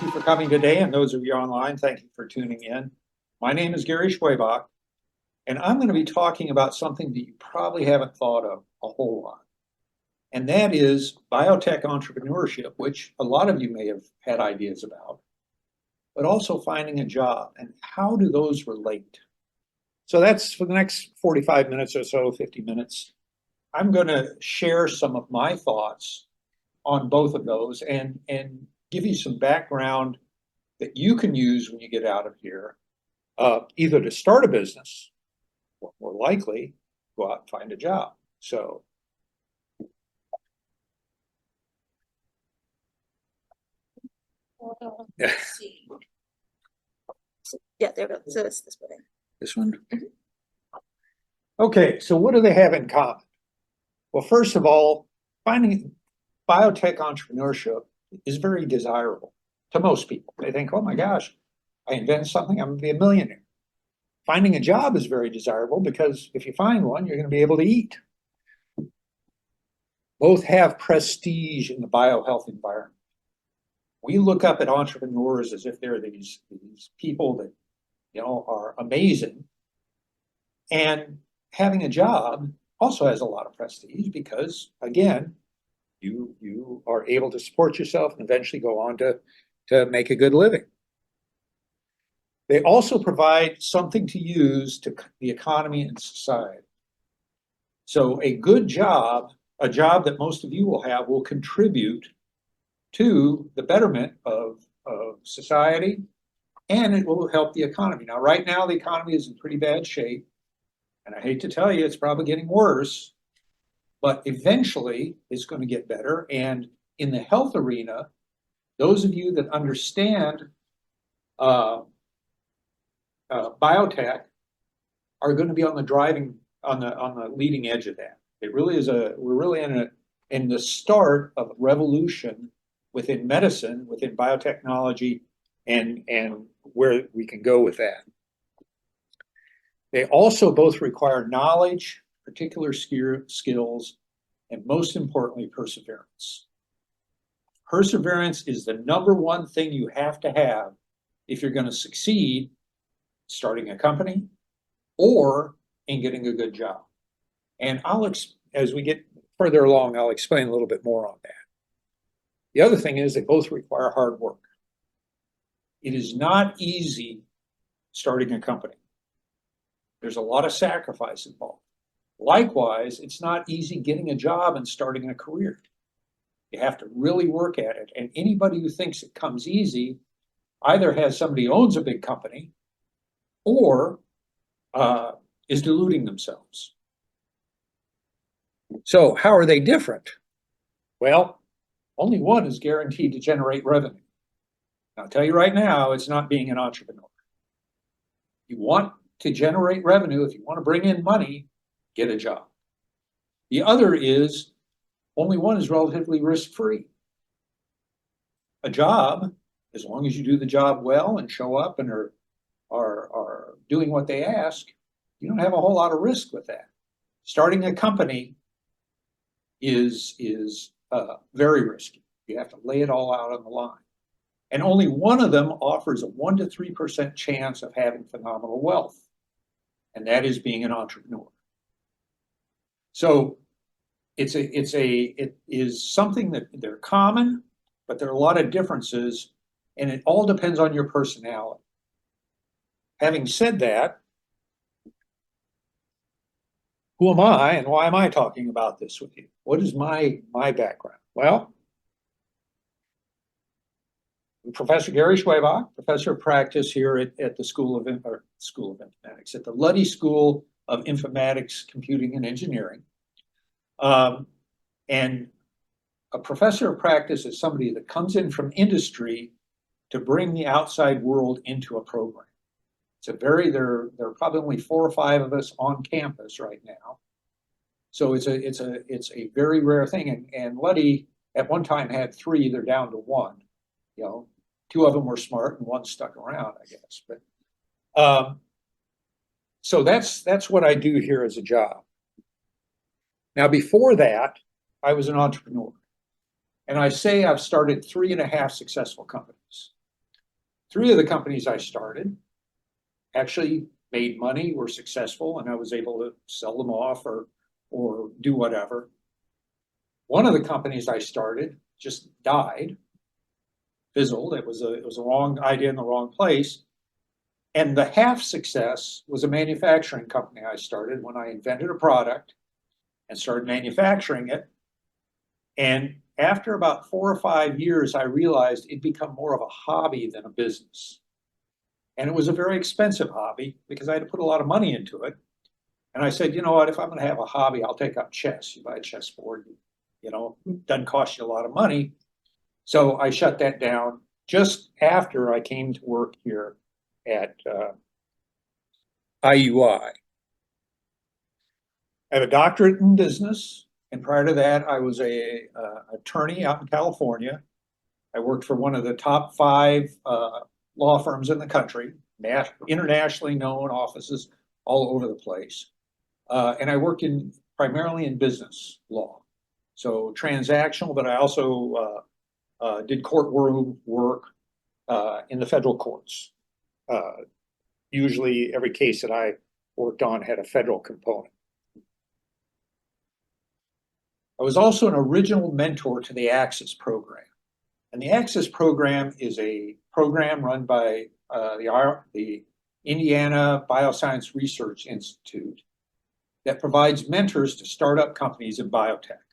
you for coming today, and those of you online, thank you for tuning in. My name is Gary Schwebach, and I'm going to be talking about something that you probably haven't thought of a whole lot, and that is biotech entrepreneurship, which a lot of you may have had ideas about, but also finding a job, and how do those relate? So that's for the next 45 minutes or so, 50 minutes. I'm going to share some of my thoughts on both of those and give you some background that you can use when you get out of here, either to start a business, or more likely, go out and find a job. So let's see. Yeah, there we go. So it's this way. This one? Okay, so what do they have in common? Well, first of all, finding biotech entrepreneurship is very desirable to most people. They think, oh my gosh, I invented something, I'm going to be a millionaire. Finding a job is very desirable because if you find one, you're going to be able to eat. Both have prestige in the biohealth environment. We look up at entrepreneurs as if they're these people that, you know, are amazing. And having a job also has a lot of prestige because, again, you are able to support yourself and eventually go on to make a good living. They also provide something to use to the economy and society. So a good job, a job that most of you will have, will contribute to the betterment of society, and it will help the economy. Now, right now, the economy is in pretty bad shape, and I hate to tell you, it's probably getting worse, but eventually it's going to get better. And in the health arena, those of you that understand biotech are going to be on the leading edge of that. It really is we're really in the start of a revolution within medicine, within biotechnology, and where we can go with that. They also both require knowledge, particular skills, and most importantly, perseverance. Perseverance is the number one thing you have to have if you're going to succeed starting a company or in getting a good job. And as we get further along, I'll explain a little bit more on that. The other thing is they both require hard work. It is not easy starting a company. There's a lot of sacrifice involved. Likewise, it's not easy getting a job and starting a career. You have to really work at it. And anybody who thinks it comes easy either has somebody who owns a big company or is deluding themselves. So how are they different? Well, only one is guaranteed to generate revenue. I'll tell you right now, it's not being an entrepreneur. You want to generate revenue, if you want to bring in money, get a job. The other is only one is relatively risk-free. A job, as long as you do the job well and show up and are doing what they ask, you don't have a whole lot of risk with that. Starting a company is very risky. You have to lay it all out on the line. And only one of them offers a 1% to 3% chance of having phenomenal wealth, and that is being an entrepreneur. So it is something that they're common, but there are a lot of differences, and it all depends on your personality. Having said that, who am I and why am I talking about this with you? What is my background? Well, I'm Professor Gary Schwebach, professor of practice here at the School of Informatics, at the Luddy School of Informatics, Computing, and Engineering. And a professor of practice is somebody that comes in from industry to bring the outside world into a program. There are probably only 4 or 5 of us on campus right now. So it's a very rare thing. And Luddy at one time had 3, they're down to 1. You know, 2 of them were smart and 1 stuck around, I guess. But so that's what I do here as a job. Now, before that, I was an entrepreneur. And I say I've started 3.5 successful companies. 3 of the companies I started actually made money, were successful, and I was able to sell them off or do whatever. One of the companies I started just died, fizzled. It was a wrong idea in the wrong place. And the half success was a manufacturing company I started when I invented a product and started manufacturing it. And after about 4 or 5 years, I realized it'd become more of a hobby than a business. And it was a very expensive hobby because I had to put a lot of money into it. And I said, you know what, if I'm going to have a hobby, I'll take up chess. You buy a chessboard, you know, it doesn't cost you a lot of money. So I shut that down just after I came to work here at IUI. I have a doctorate in business, and prior to that, I was a attorney out in California. I worked for one of the top 5 law firms in the country, internationally known offices all over the place. And I worked primarily in business law. So transactional, but I also did courtroom work in the federal courts. Usually every case that I worked on had a federal component. I was also an original mentor to the Access program. And the Access program is a program run by the Indiana Bioscience Research Institute that provides mentors to startup companies in biotech.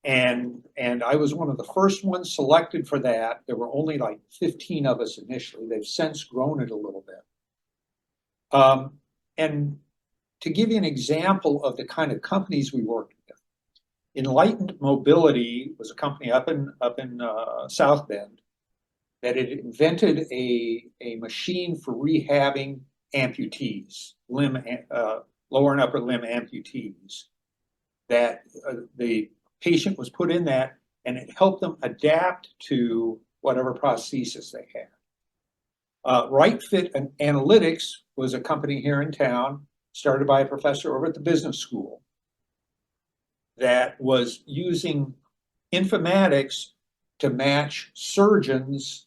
And I was one of the first ones selected for that. There were only like 15 of us initially. They've since grown it a little bit. And to give you an example of the kind of companies we worked with, Enlightened Mobility was a company up in South Bend that had invented a machine for rehabbing amputees, lower and upper limb amputees, that the patient was put in that, and it helped them adapt to whatever prosthesis they had. Right Fit Analytics was a company here in town, started by a professor over at the business school, that was using informatics to match surgeons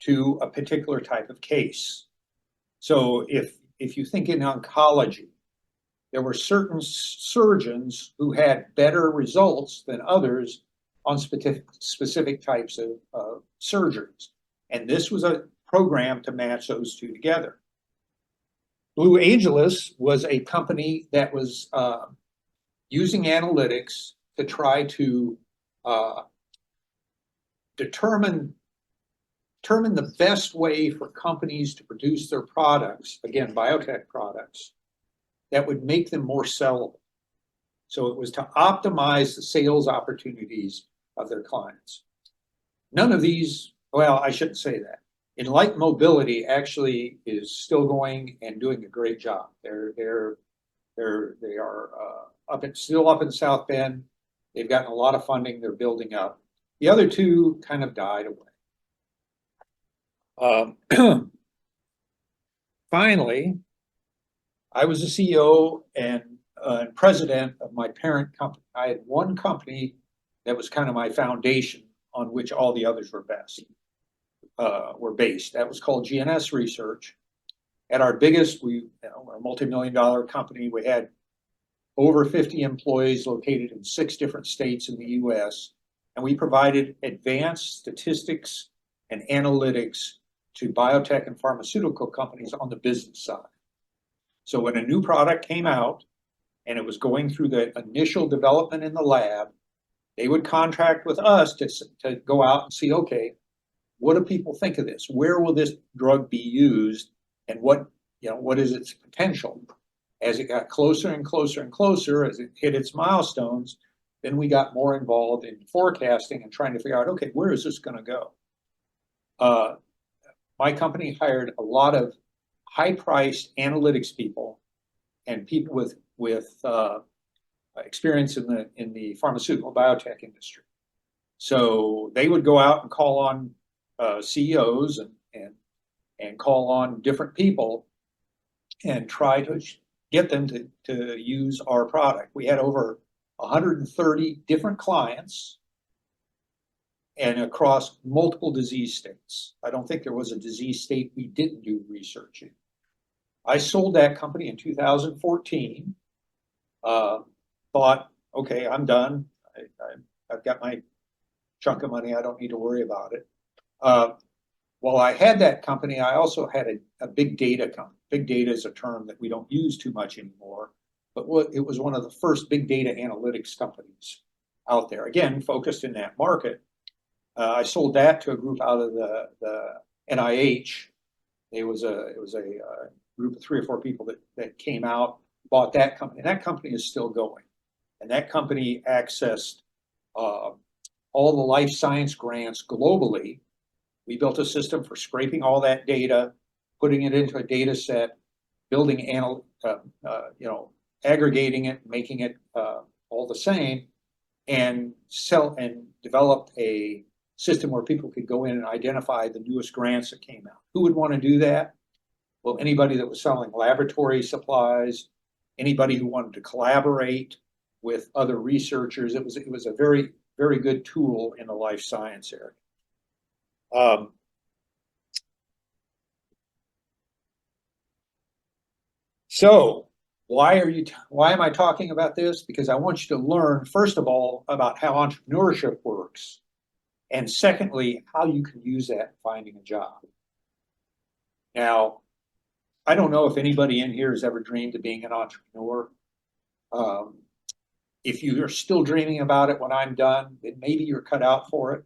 to a particular type of case. So if you think in oncology, there were certain surgeons who had better results than others on specific types of surgeries. And this was a program to match those two together. Blue Angeles was a company that was using analytics to try to determine the best way for companies to produce their products, again, biotech products, that would make them more sellable. So it was to optimize the sales opportunities of their clients. None of these, well, I shouldn't say that. Enlightened Mobility actually is still going and doing a great job. They are still up in South Bend. They've gotten a lot of funding. They're building up. The other 2 kind of died away. Finally, I was the CEO and president of my parent company. I had one company that was kind of my foundation on which all the others were based. That was called GNS Research. At our biggest, we're a multi-million-dollar company. We had over 50 employees located in 6 different states in the US, and we provided advanced statistics and analytics to biotech and pharmaceutical companies on the business side. So when a new product came out and it was going through the initial development in the lab, they would contract with us to go out and see, okay, what do people think of this? Where will this drug be used? And what is its potential? As it got closer and closer and closer, as it hit its milestones, then we got more involved in forecasting and trying to figure out, okay, where is this going to go? My company hired a lot of high-priced analytics people and people with experience in the pharmaceutical biotech industry. So they would go out and call on CEOs and call on different people and try to get them to use our product. We had over 130 different clients, and across multiple disease states. I don't think there was a disease state we didn't do research in. I sold that company in 2014. Thought, okay, I'm done. I've got my chunk of money. I don't need to worry about it. While I had that company, I also had a big data company. Big data is a term that we don't use too much anymore, but it was one of the first big data analytics companies out there. Again, focused in that market. I sold that to a group out of the NIH. It was a group of 3 or 4 people that came out, bought that company. And that company is still going. And that company accessed all the life science grants globally. We built a system for scraping all that data, putting it into a data set, building, aggregating it, making it all the same, and developed a system where people could go in and identify the newest grants that came out. Who would want to do that? Well, anybody that was selling laboratory supplies, anybody who wanted to collaborate with other researchers. It was a very, very good tool in the life science area. So why am I talking about this? Because I want you to learn, first of all, about how entrepreneurship works. And secondly, how you can use that in finding a job. Now, I don't know if anybody in here has ever dreamed of being an entrepreneur. If you are still dreaming about it when I'm done, then maybe you're cut out for it.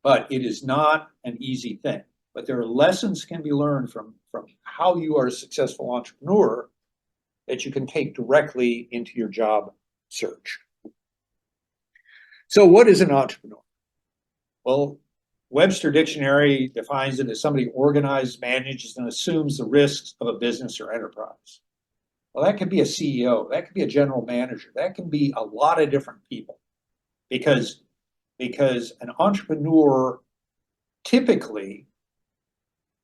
But it is not an easy thing. But there are lessons can be learned from how you are a successful entrepreneur that you can take directly into your job search. So what is an entrepreneur? Well, Webster Dictionary defines it as somebody who organizes, manages, and assumes the risks of a business or enterprise. Well, that could be a CEO, that could be a general manager, that can be a lot of different people, because an entrepreneur typically,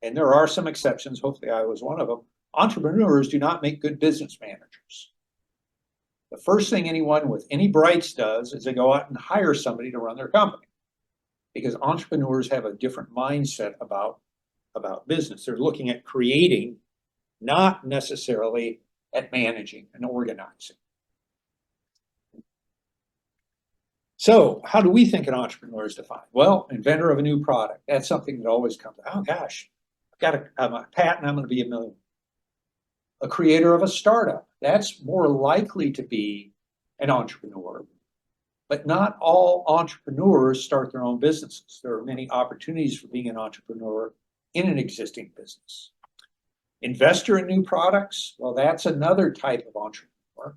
and there are some exceptions, hopefully I was one of them, entrepreneurs do not make good business managers. The first thing anyone with any brights does is they go out and hire somebody to run their company, because entrepreneurs have a different mindset about business. They're looking at creating, not necessarily at managing and organizing. So how do we think an entrepreneur is defined? Well, inventor of a new product. That's something that always comes, oh gosh, I've got a patent, I'm going to be a millionaire. A creator of a startup. That's more likely to be an entrepreneur. But not all entrepreneurs start their own businesses. There are many opportunities for being an entrepreneur in an existing business. Investor in new products, well, that's another type of entrepreneur,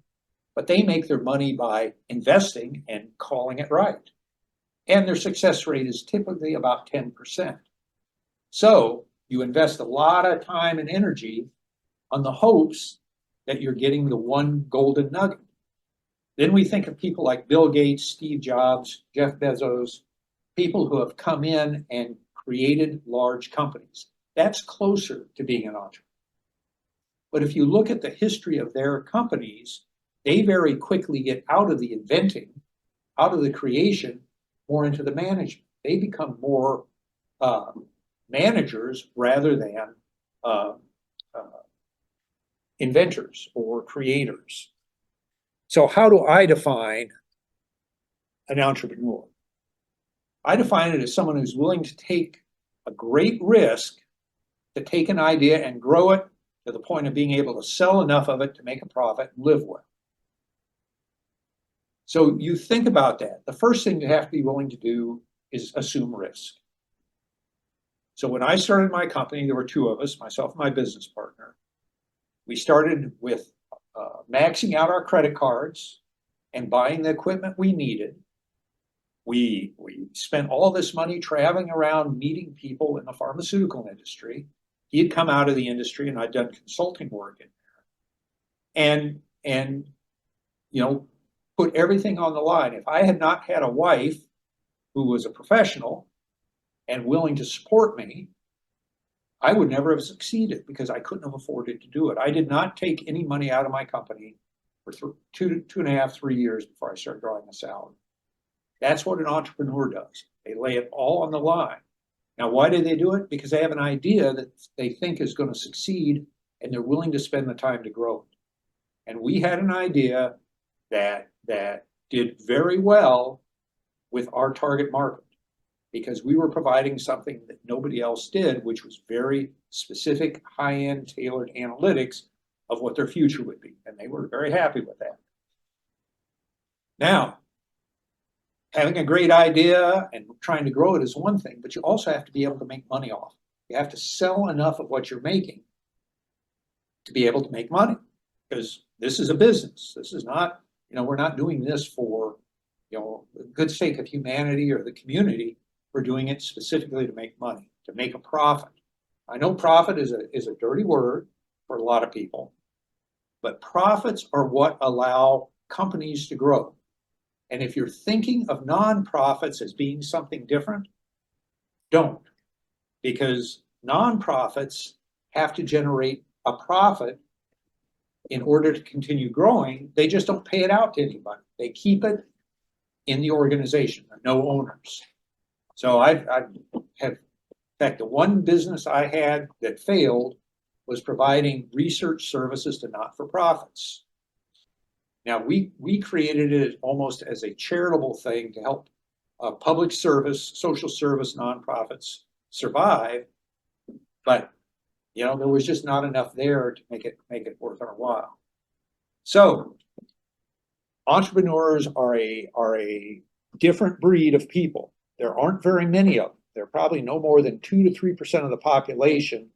but they make their money by investing and calling it right. And their success rate is typically about 10%. So you invest a lot of time and energy on the hopes that you're getting the one golden nugget. Then we think of people like Bill Gates, Steve Jobs, Jeff Bezos, people who have come in and created large companies. That's closer to being an entrepreneur. But if you look at the history of their companies, they very quickly get out of the inventing, out of the creation, more into the management. They become more managers rather than inventors or creators. So how do I define an entrepreneur? I define it as someone who's willing to take a great risk to take an idea and grow it to the point of being able to sell enough of it to make a profit and live well. So you think about that. The first thing you have to be willing to do is assume risk. So when I started my company, there were 2 of us, myself and my business partner. We started with maxing out our credit cards and buying the equipment we needed. We spent all this money traveling around meeting people in the pharmaceutical industry. He had come out of the industry and I'd done consulting work in there. And put everything on the line. If I had not had a wife who was a professional and willing to support me, I would never have succeeded because I couldn't have afforded to do it. I did not take any money out of my company for 2.5, 3 years before I started drawing a salary. That's what an entrepreneur does. They lay it all on the line. Now, why do they do it? Because they have an idea that they think is going to succeed, and they're willing to spend the time to grow it. And we had an idea that did very well with our target market, because we were providing something that nobody else did, which was very specific, high-end, tailored analytics of what their future would be. And they were very happy with that. Now, having a great idea and trying to grow it is one thing, but you also have to be able to make money off it. You have to sell enough of what you're making to be able to make money, because this is a business. This is not, we're not doing this for, the good sake of humanity or the community. We're doing it specifically to make money, to make a profit. I know profit is a dirty word for a lot of people, but profits are what allow companies to grow. And if you're thinking of nonprofits as being something different, don't. Because nonprofits have to generate a profit in order to continue growing. They just don't pay it out to anybody. They keep it in the organization. There are no owners. So I have, in fact, the one business I had that failed was providing research services to not-for-profits. Now, we created it almost as a charitable thing to help public service, social service nonprofits survive, but there was just not enough there to make it worth our while. So, entrepreneurs are a different breed of people. There aren't very many of them. There are probably no more than 2 to 3% of the population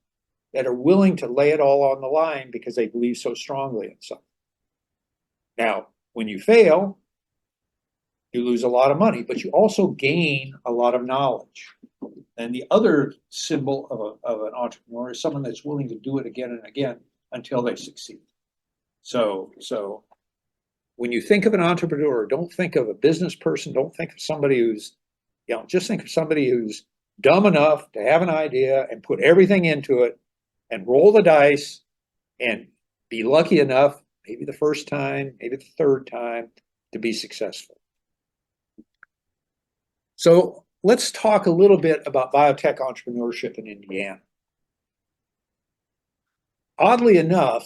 that are willing to lay it all on the line because they believe so strongly in something. Now, when you fail, you lose a lot of money, but you also gain a lot of knowledge. And the other symbol of an entrepreneur is someone that's willing to do it again and again until they succeed. So when you think of an entrepreneur, don't think of a business person. Don't think of somebody who's, just think of somebody who's dumb enough to have an idea and put everything into it and roll the dice and be lucky enough, maybe the first time, maybe the third time, to be successful. So let's talk a little bit about biotech entrepreneurship in Indiana. Oddly enough,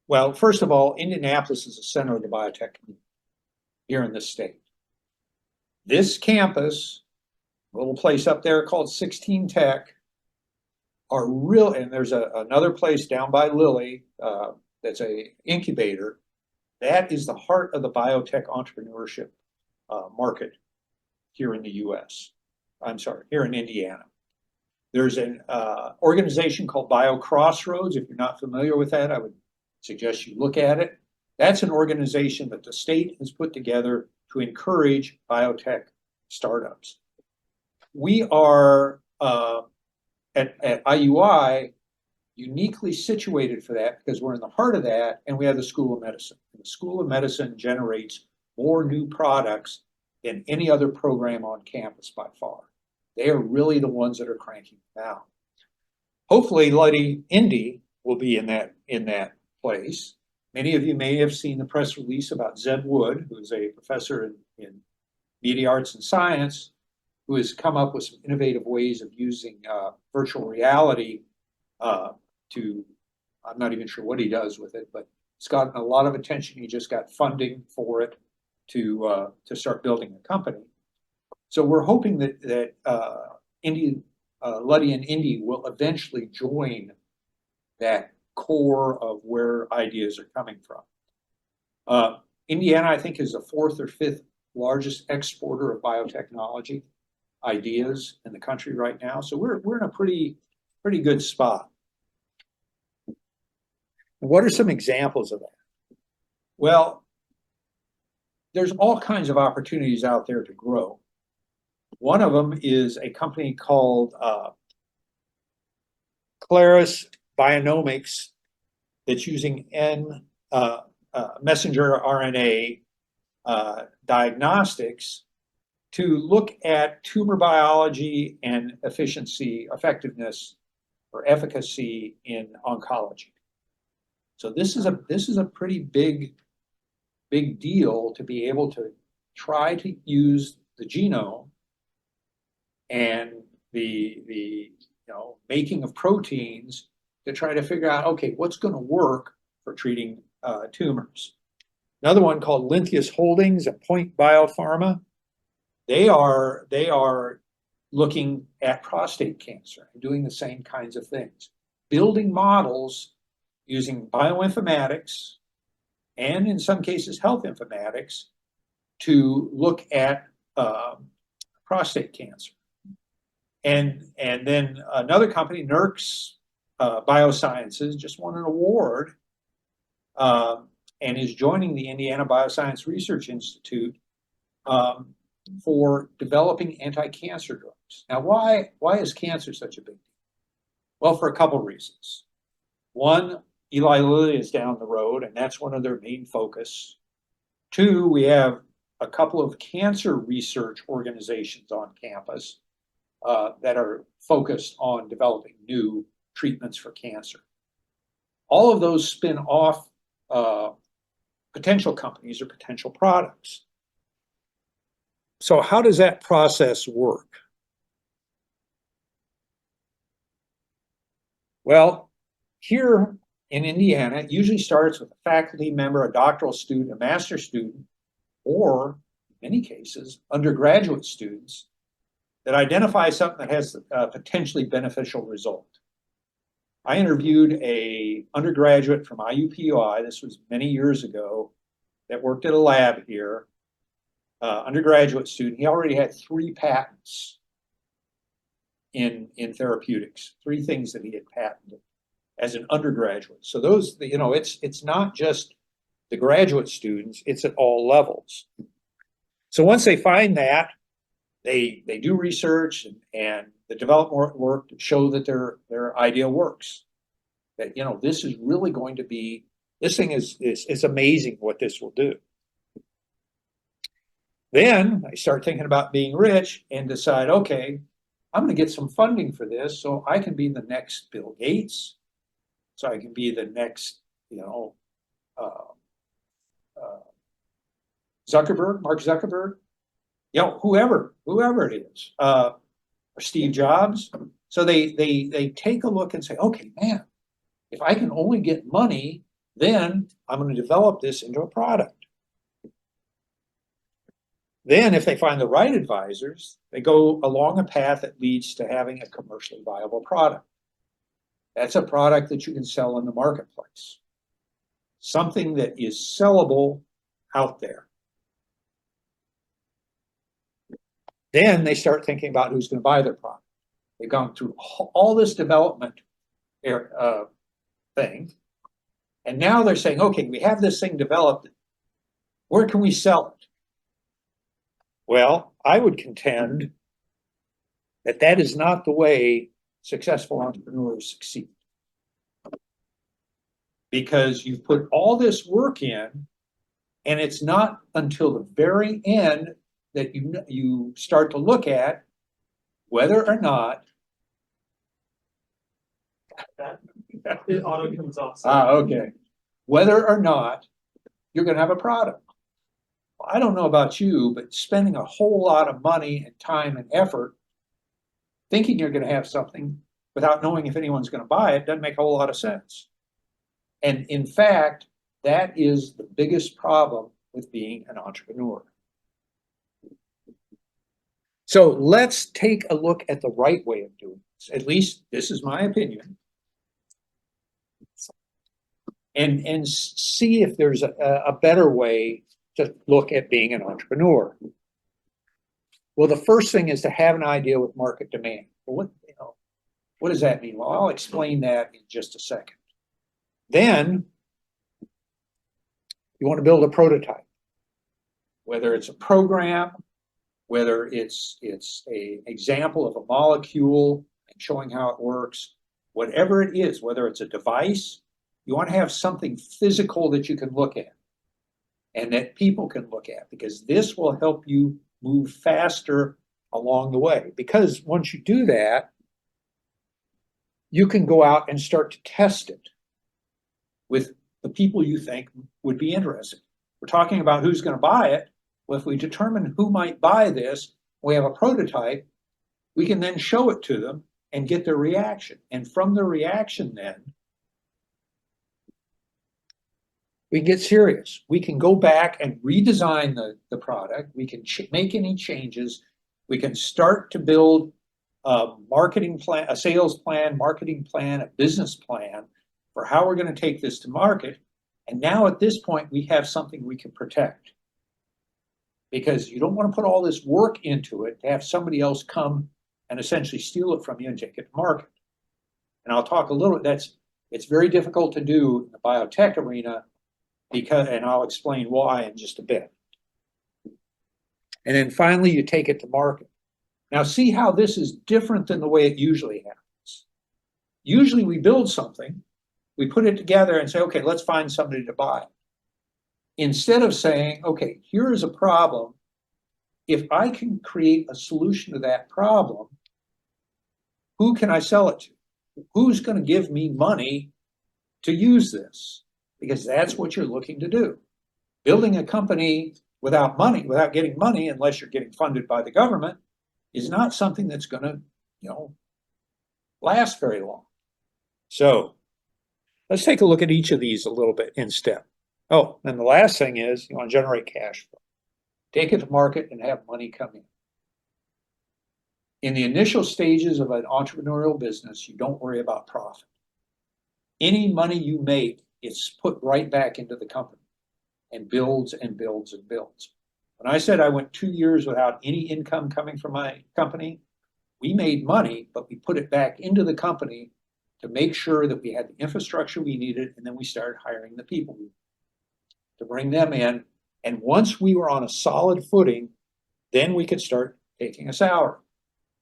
well, first of all, Indianapolis is the center of the biotech community here in this state. This campus, a little place up there called 16 Tech, are real, and there's another place down by Lilly that's an incubator. That is the heart of the biotech entrepreneurship market here in the U.S. I'm sorry, here in Indiana. There's an organization called BioCrossroads. If you're not familiar with that, I would suggest you look at it. That's an organization that the state has put together to encourage biotech startups. We are at IUI uniquely situated for that because we're in the heart of that, and we have the School of Medicine. And the School of Medicine generates more new products than any other program on campus by far. They are really the ones that are cranking them out. Hopefully, Indy will be in that place. Many of you may have seen the press release about Zeb Wood, who is a professor in media arts and science, who has come up with some innovative ways of using virtual reality to, I'm not even sure what he does with it, but it's gotten a lot of attention. He just got funding for it to start building a company. So we're hoping that Luddy and Indy will eventually join that core of where ideas are coming from. Indiana, I think, is the 4th or 5th largest exporter of biotechnology ideas in the country right now. So we're in a pretty good spot. What are some examples of that? Well, there's all kinds of opportunities out there to grow. One of them is a company called Claris Bionomics that's using messenger RNA diagnostics to look at tumor biology and effectiveness or efficacy in oncology. So this is a pretty big deal to be able to try to use the genome and the making of proteins to try to figure out, okay, what's going to work for treating tumors. Another one called Linthius Holdings and Point Biopharma. They are looking at prostate cancer and doing the same kinds of things, building models using bioinformatics and in some cases health informatics to look at prostate cancer. And then another company, Nurx Biosciences, just won an award and is joining the Indiana Bioscience Research Institute for developing anti-cancer drugs. Now, why is cancer such a big deal? Well, for a couple of reasons. One, Eli Lilly is down the road, and that's one of their main focus. Two, we have a couple of cancer research organizations on campus that are focused on developing new treatments for cancer. All of those spin off potential companies or potential products. So how does that process work? Well, here in Indiana, it usually starts with a faculty member, a doctoral student, a master's student, or in many cases, undergraduate students that identify something that has a potentially beneficial result. I interviewed an undergraduate from IUPUI, this was many years ago, that worked at a lab here, undergraduate student. He already had 3 patents in therapeutics, 3 things that he had patented as an undergraduate. So those, it's not just the graduate students, it's at all levels. So once they find that, they do research and the development work to show that their idea works. That this is really going to be, this thing is amazing what this will do. Then I start thinking about being rich and decide, okay, I'm going to get some funding for this so I can be the next Bill Gates, so I can be the next, Zuckerberg, Mark Zuckerberg, whoever it is, or Steve Jobs. So they take a look and say, okay, man, if I can only get money, then I'm going to develop this into a product. Then if they find the right advisors, they go along a path that leads to having a commercially viable product. That's a product that you can sell in the marketplace. Something that is sellable out there. Then they start thinking about who's going to buy their product. They've gone through all this development thing. And now they're saying, okay, we have this thing developed. Where can we sell it? Well, I would contend that that is not the way successful entrepreneurs succeed. Because you've put all this work in, and it's not until the very end that you start to look at whether or not it auto comes off. okay, whether or not you're going to have a product. Well, I don't know about you, but spending a whole lot of money and time and effort thinking you're going to have something without knowing if anyone's going to buy it doesn't make a whole lot of sense. And in fact, that is the biggest problem with being an entrepreneur. So let's take a look at the right way of doing this. At least this is my opinion. And see if there's a better way to look at being an entrepreneur. Well, the first thing is to have an idea with market demand. Well, what does that mean? Well, I'll explain that in just a second. Then you want to build a prototype, whether it's a program, whether it's an example of a molecule and showing how it works, whatever it is, whether it's a device, you want to have something physical that you can look at and that people can look at, because this will help you move faster along the way. Because once you do that, you can go out and start to test it with the people you think would be interested. We're talking about who's going to buy it. Well, if we determine who might buy this, we have a prototype, we can then show it to them and get their reaction. And from the reaction then, we can get serious. We can go back and redesign the product. We can make any changes. We can start to build a marketing plan, a sales plan, marketing plan, a business plan for how we're going to take this to market. And now at this point, we have something we can protect. Because you don't want to put all this work into it to have somebody else come and essentially steal it from you and take it to market. And I'll talk a little, it's very difficult to do in the biotech arena, and I'll explain why in just a bit. And then finally, you take it to market. Now see how this is different than the way it usually happens. Usually we build something, we put it together and say, okay, let's find somebody to buy. Instead of saying, okay, here is a problem. If I can create a solution to that problem, who can I sell it to? Who's going to give me money to use this? Because that's what you're looking to do. Building a company without money, without getting money, unless you're getting funded by the government, is not something that's going to, last very long. So let's take a look at each of these a little bit in step. Oh, and the last thing is you want to generate cash flow. Take it to market and have money come in. In the initial stages of an entrepreneurial business, you don't worry about profit. Any money you make is put right back into the company and builds and builds and builds. When I said I went 2 years without any income coming from my company, we made money, but we put it back into the company to make sure that we had the infrastructure we needed, and then we started hiring the people to bring them in. And once we were on a solid footing, then we could start taking a salary.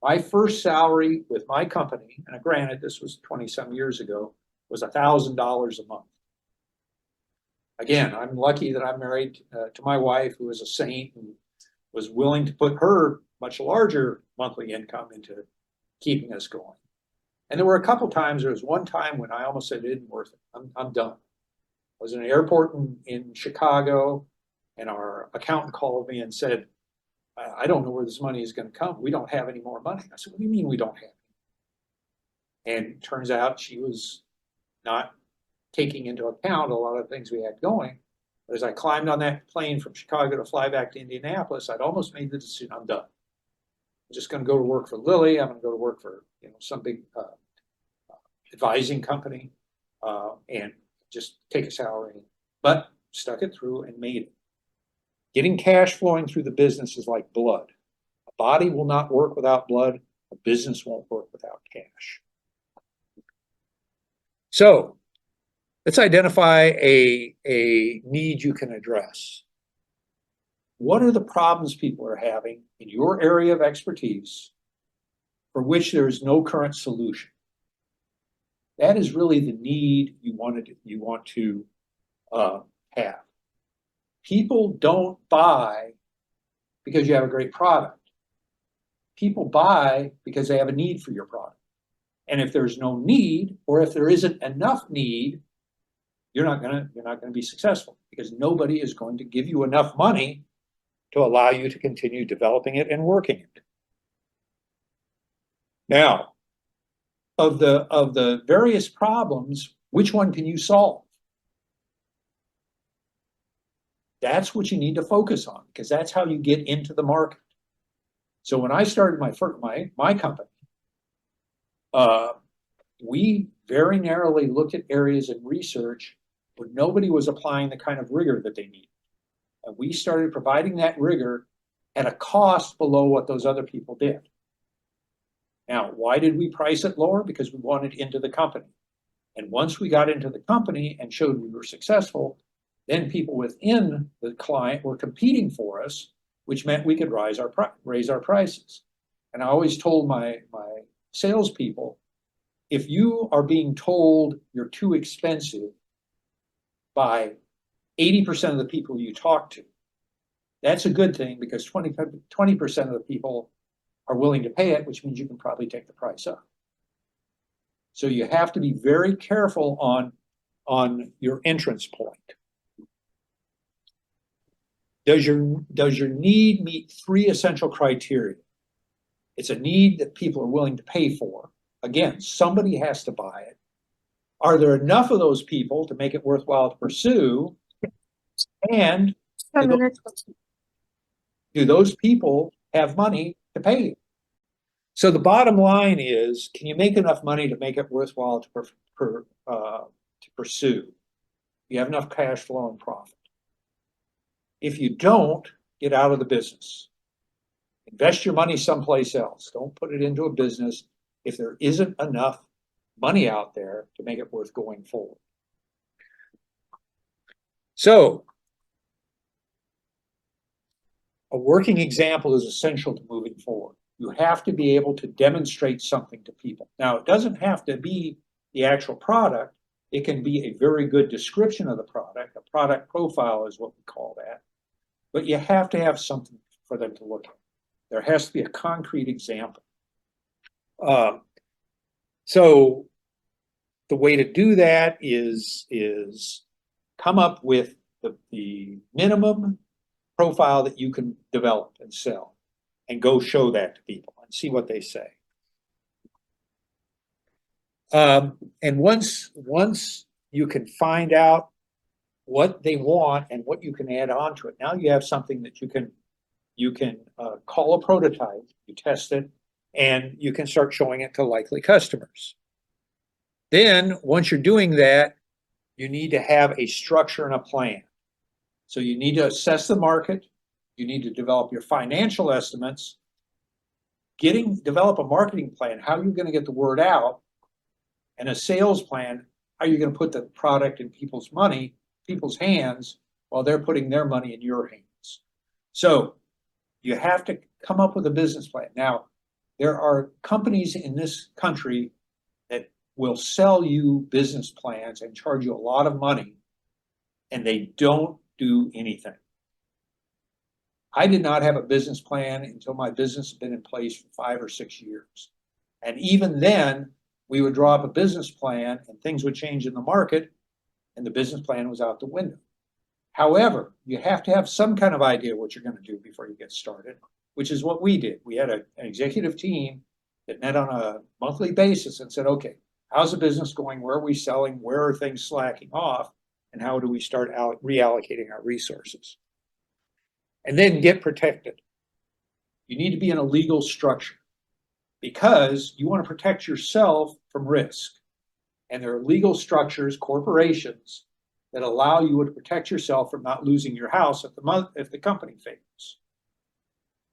My first salary with my company, and granted this was 20-some years ago, was $1,000 a month. Again, I'm lucky that I'm married to my wife, who is a saint and was willing to put her much larger monthly income into keeping us going. And there were a couple times, there was one time when I almost said it isn't worth it. I'm done. I was in an airport in Chicago, and our accountant called me and said, I don't know where this money is going to come. We don't have any more money. I said, what do you mean we don't have any? And it turns out she was not taking into account a lot of things we had going. But as I climbed on that plane from Chicago to fly back to Indianapolis, I'd almost made the decision, I'm done. I'm just going to go to work for Lilly. I'm going to go to work for some big advising company and just take a salary. But stuck it through and made it. Getting cash flowing through the business is like blood. A body will not work without blood. A business won't work without cash. So let's identify a need you can address. What are the problems people are having in your area of expertise for which there is no current solution? That is really the need you want to have. People don't buy because you have a great product. People buy because they have a need for your product. And if there's no need, or if there isn't enough need, you're not gonna be successful, because nobody is going to give you enough money to allow you to continue developing it and working it. Now, of the various problems, which one can you solve? That's what you need to focus on, because that's how you get into the market. So when I started my company, we very narrowly looked at areas in research where nobody was applying the kind of rigor that they need. And we started providing that rigor at a cost below what those other people did. Now, why did we price it lower? Because we wanted into the company. And once we got into the company and showed we were successful, then people within the client were competing for us, which meant we could raise our prices. And I always told my salespeople, if you are being told you're too expensive by 80% of the people you talk to, that's a good thing, because 20% of the people are willing to pay it, which means you can probably take the price up. So you have to be very careful on your entrance point. Does your need meet 3 essential criteria? It's a need that people are willing to pay for. Again, somebody has to buy it. Are there enough of those people to make it worthwhile to pursue? And do those people have money to pay you? So the bottom line is, can you make enough money to make it worthwhile to pursue? You have enough cash flow and profit. If you don't, get out of the business. Invest your money someplace else. Don't put it into a business if there isn't enough money out there to make it worth going forward. So, a working example is essential to moving forward. You have to be able to demonstrate something to people. Now, it doesn't have to be the actual product. It can be a very good description of the product. A product profile is what we call that. But you have to have something for them to look at. There has to be a concrete example. So the way to do that is come up with the minimum profile that you can develop and sell, and go show that to people and see what they say. And once you can find out what they want and what you can add on to it, now you have something that you can call a prototype, you test it, and you can start showing it to likely customers. Then, once you're doing that, you need to have a structure and a plan. So you need to assess the market, you need to develop your financial estimates, develop a marketing plan, how you're going to get the word out, and a sales plan, how you're going to put the product in people's hands, while they're putting their money in your hands. So you have to come up with a business plan. Now, there are companies in this country that will sell you business plans and charge you a lot of money, and they don't do anything. I did not have a business plan until my business had been in place for 5 or 6 years. And even then, we would draw up a business plan and things would change in the market, and the business plan was out the window. However, you have to have some kind of idea what you're going to do before you get started, which is what we did. We had an executive team that met on a monthly basis and said, okay, how's the business going? Where are we selling? Where are things slacking off? And how do we start reallocating our resources? And then get protected. You need to be in a legal structure because you want to protect yourself from risk. And there are legal structures, corporations, that allow you to protect yourself from not losing your house if the company fails,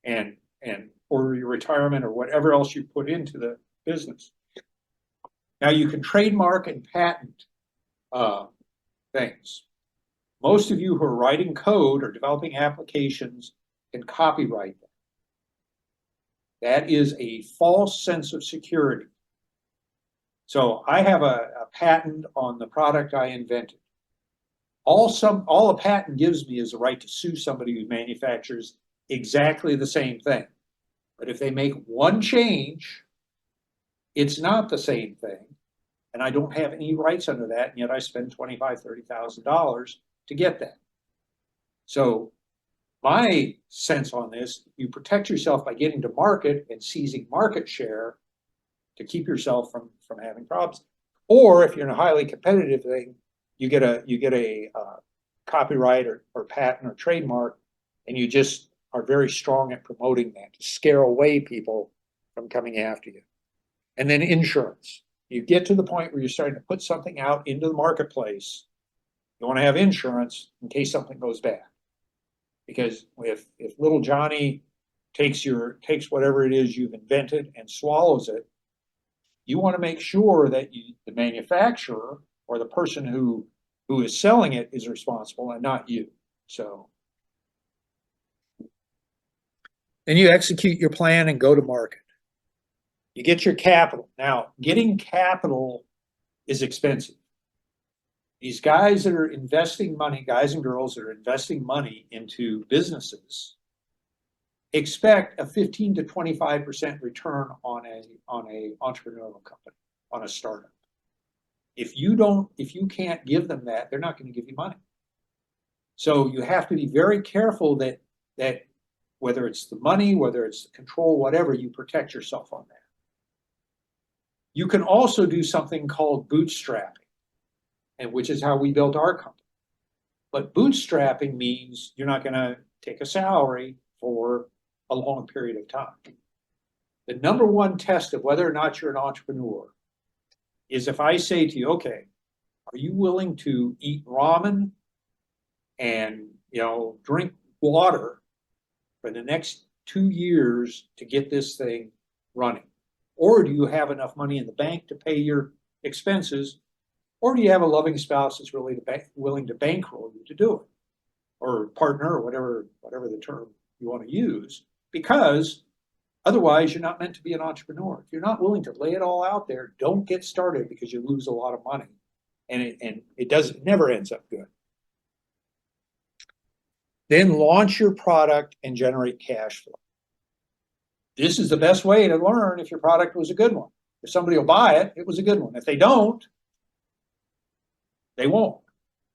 and or your retirement or whatever else you put into the business. Now you can trademark and patent things. Most of you who are writing code or developing applications can copyright them. That is a false sense of security. So I have a patent on the product I invented. All a patent gives me is a right to sue somebody who manufactures exactly the same thing. But if they make one change, it's not the same thing. And I don't have any rights under that, and yet I spend $25,000, $30,000 to get that. So my sense on this, you protect yourself by getting to market and seizing market share to keep yourself from having problems. Or if you're in a highly competitive thing, you get a copyright or patent or trademark, and you just are very strong at promoting that to scare away people from coming after you. And then insurance. You get to the point where you're starting to put something out into the marketplace. You want to have insurance in case something goes bad. Because if little Johnny takes whatever it is you've invented and swallows it, you want to make sure that the manufacturer or the person who is selling it is responsible and not you. So then you execute your plan and go to market. You get your capital. Now, getting capital is expensive. These guys that are investing money, guys and girls that are investing money into businesses, expect a 15 to 25% return on a entrepreneurial company, on a startup. If you can't give them that, they're not going to give you money. So you have to be very careful that whether it's the money, whether it's the control, whatever, you protect yourself on that. You can also do something called bootstrapping, and which is how we built our company. But bootstrapping means you're not going to take a salary for a long period of time. The number one test of whether or not you're an entrepreneur is if I say to you, okay, are you willing to eat ramen and, drink water for the next 2 years to get this thing running? Or do you have enough money in the bank to pay your expenses? Or do you have a loving spouse that's really willing to bankroll you to do it? Or partner, or whatever the term you want to use, because otherwise you're not meant to be an entrepreneur. If you're not willing to lay it all out there, don't get started, because you lose a lot of money. And it never ends up good. Then launch your product and generate cash flow. This is the best way to learn if your product was a good one. If somebody will buy it, it was a good one. If they don't, they won't.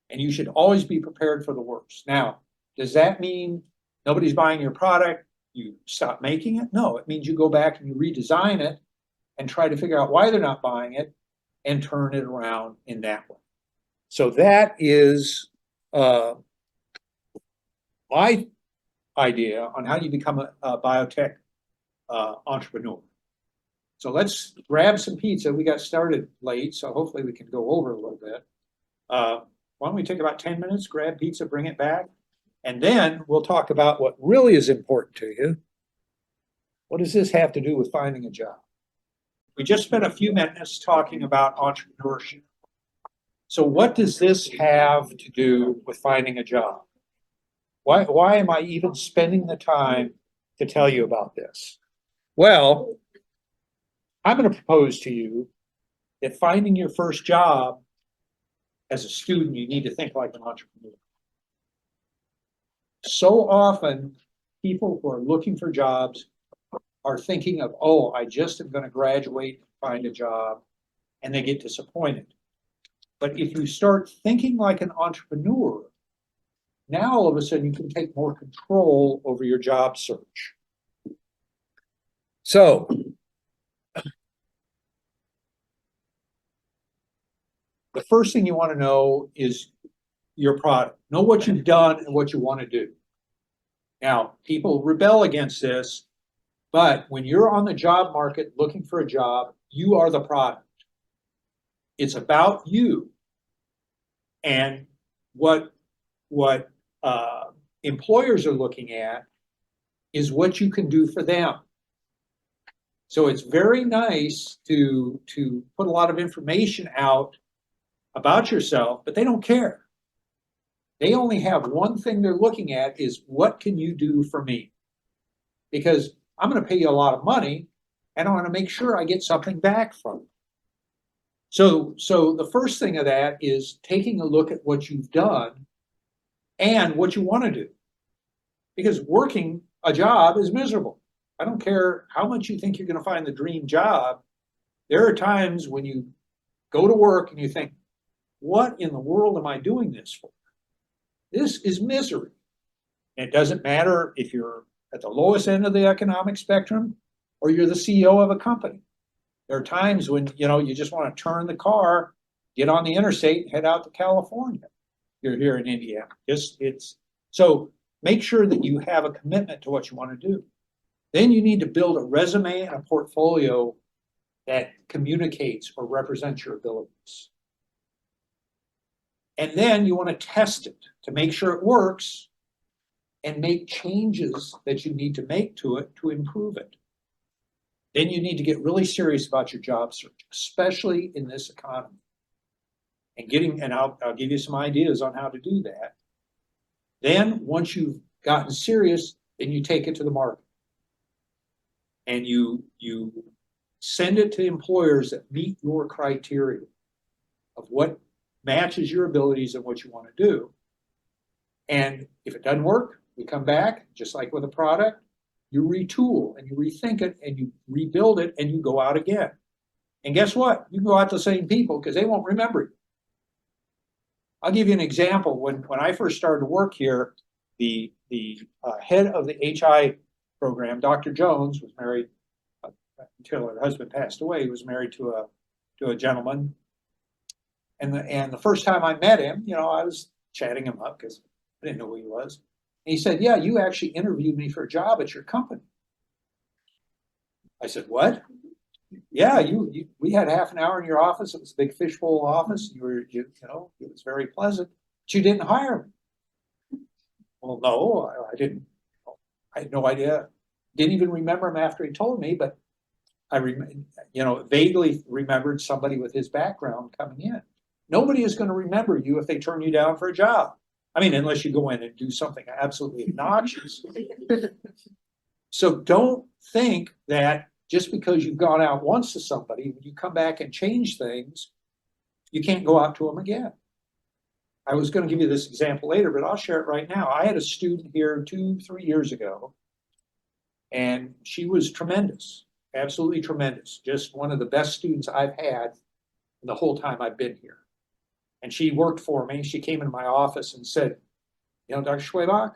And you should always be prepared for the worst. Now, does that mean nobody's buying your product, you stop making it? No, it means you go back and you redesign it and try to figure out why they're not buying it and turn it around in that way. So that is my idea on how you become a biotech entrepreneur. So let's grab some pizza. We got started late, so hopefully we can go over a little bit. Why don't we take about 10 minutes, grab pizza, bring it back, and then we'll talk about what really is important to you. What does this have to do with finding a job? We just spent a few minutes talking about entrepreneurship. So what does this have to do with finding a job? Why am I even spending the time to tell you about this? Well, I'm going to propose to you that finding your first job as a student, you need to think like an entrepreneur. So often, people who are looking for jobs are thinking of, oh, I just am going to graduate and find a job, and they get disappointed. But if you start thinking like an entrepreneur, now all of a sudden you can take more control over your job search. So, the first thing you want to know is your product. Know what you've done and what you want to do. Now, people rebel against this, but when you're on the job market looking for a job, you are the product. It's about you. And what employers are looking at is what you can do for them. So it's very nice to put a lot of information out about yourself, but they don't care. They only have one thing they're looking at is, what can you do for me? Because I'm going to pay you a lot of money, and I want to make sure I get something back from it. So the first thing of that is taking a look at what you've done and what you want to do. Because working a job is miserable. I don't care how much you think you're going to find the dream job. There are times when you go to work and you think, what in the world am I doing this for? This is misery. And it doesn't matter if you're at the lowest end of the economic spectrum or you're the CEO of a company. There are times when, you just want to turn the car, get on the interstate, and head out to California. You're here in Indiana. So make sure that you have a commitment to what you want to do. Then you need to build a resume and a portfolio that communicates or represents your abilities. And then you want to test it to make sure it works and make changes that you need to make to it to improve it. Then you need to get really serious about your job search, especially in this economy. And I'll give you some ideas on how to do that. Then once you've gotten serious, then you take it to the market. And you send it to employers that meet your criteria of what matches your abilities and what you want to do. And if it doesn't work, we come back, just like with a product, you retool and you rethink it and you rebuild it and you go out again. And guess what? You can go out to the same people because they won't remember you. I'll give you an example. When I first started to work here, the head of the HI program, Dr. Jones, was married until her husband passed away. He was married to a gentleman. And the first time I met him, you know, I was chatting him up because I didn't know who he was. And he said, "Yeah, you actually interviewed me for a job at your company." I said, "What?" "Yeah, we had half an hour in your office. It was a big fishbowl office. You know, it was very pleasant, but you didn't hire me." "Well, no, I didn't. I had no idea. Didn't even remember him after he told me, but I vaguely remembered somebody with his background coming in. Nobody is going to remember you if they turn you down for a job. I mean, unless you go in and do something absolutely obnoxious. So don't think that just because you've gone out once to somebody, when you come back and change things, you can't go out to them again. I was going to give you this example later, but I'll share it right now. I had a student here 2-3 years ago, and she was tremendous, absolutely tremendous. Just one of the best students I've had the whole time I've been here. And she worked for me. She came into my office and said, "You know, Dr. Schwebach,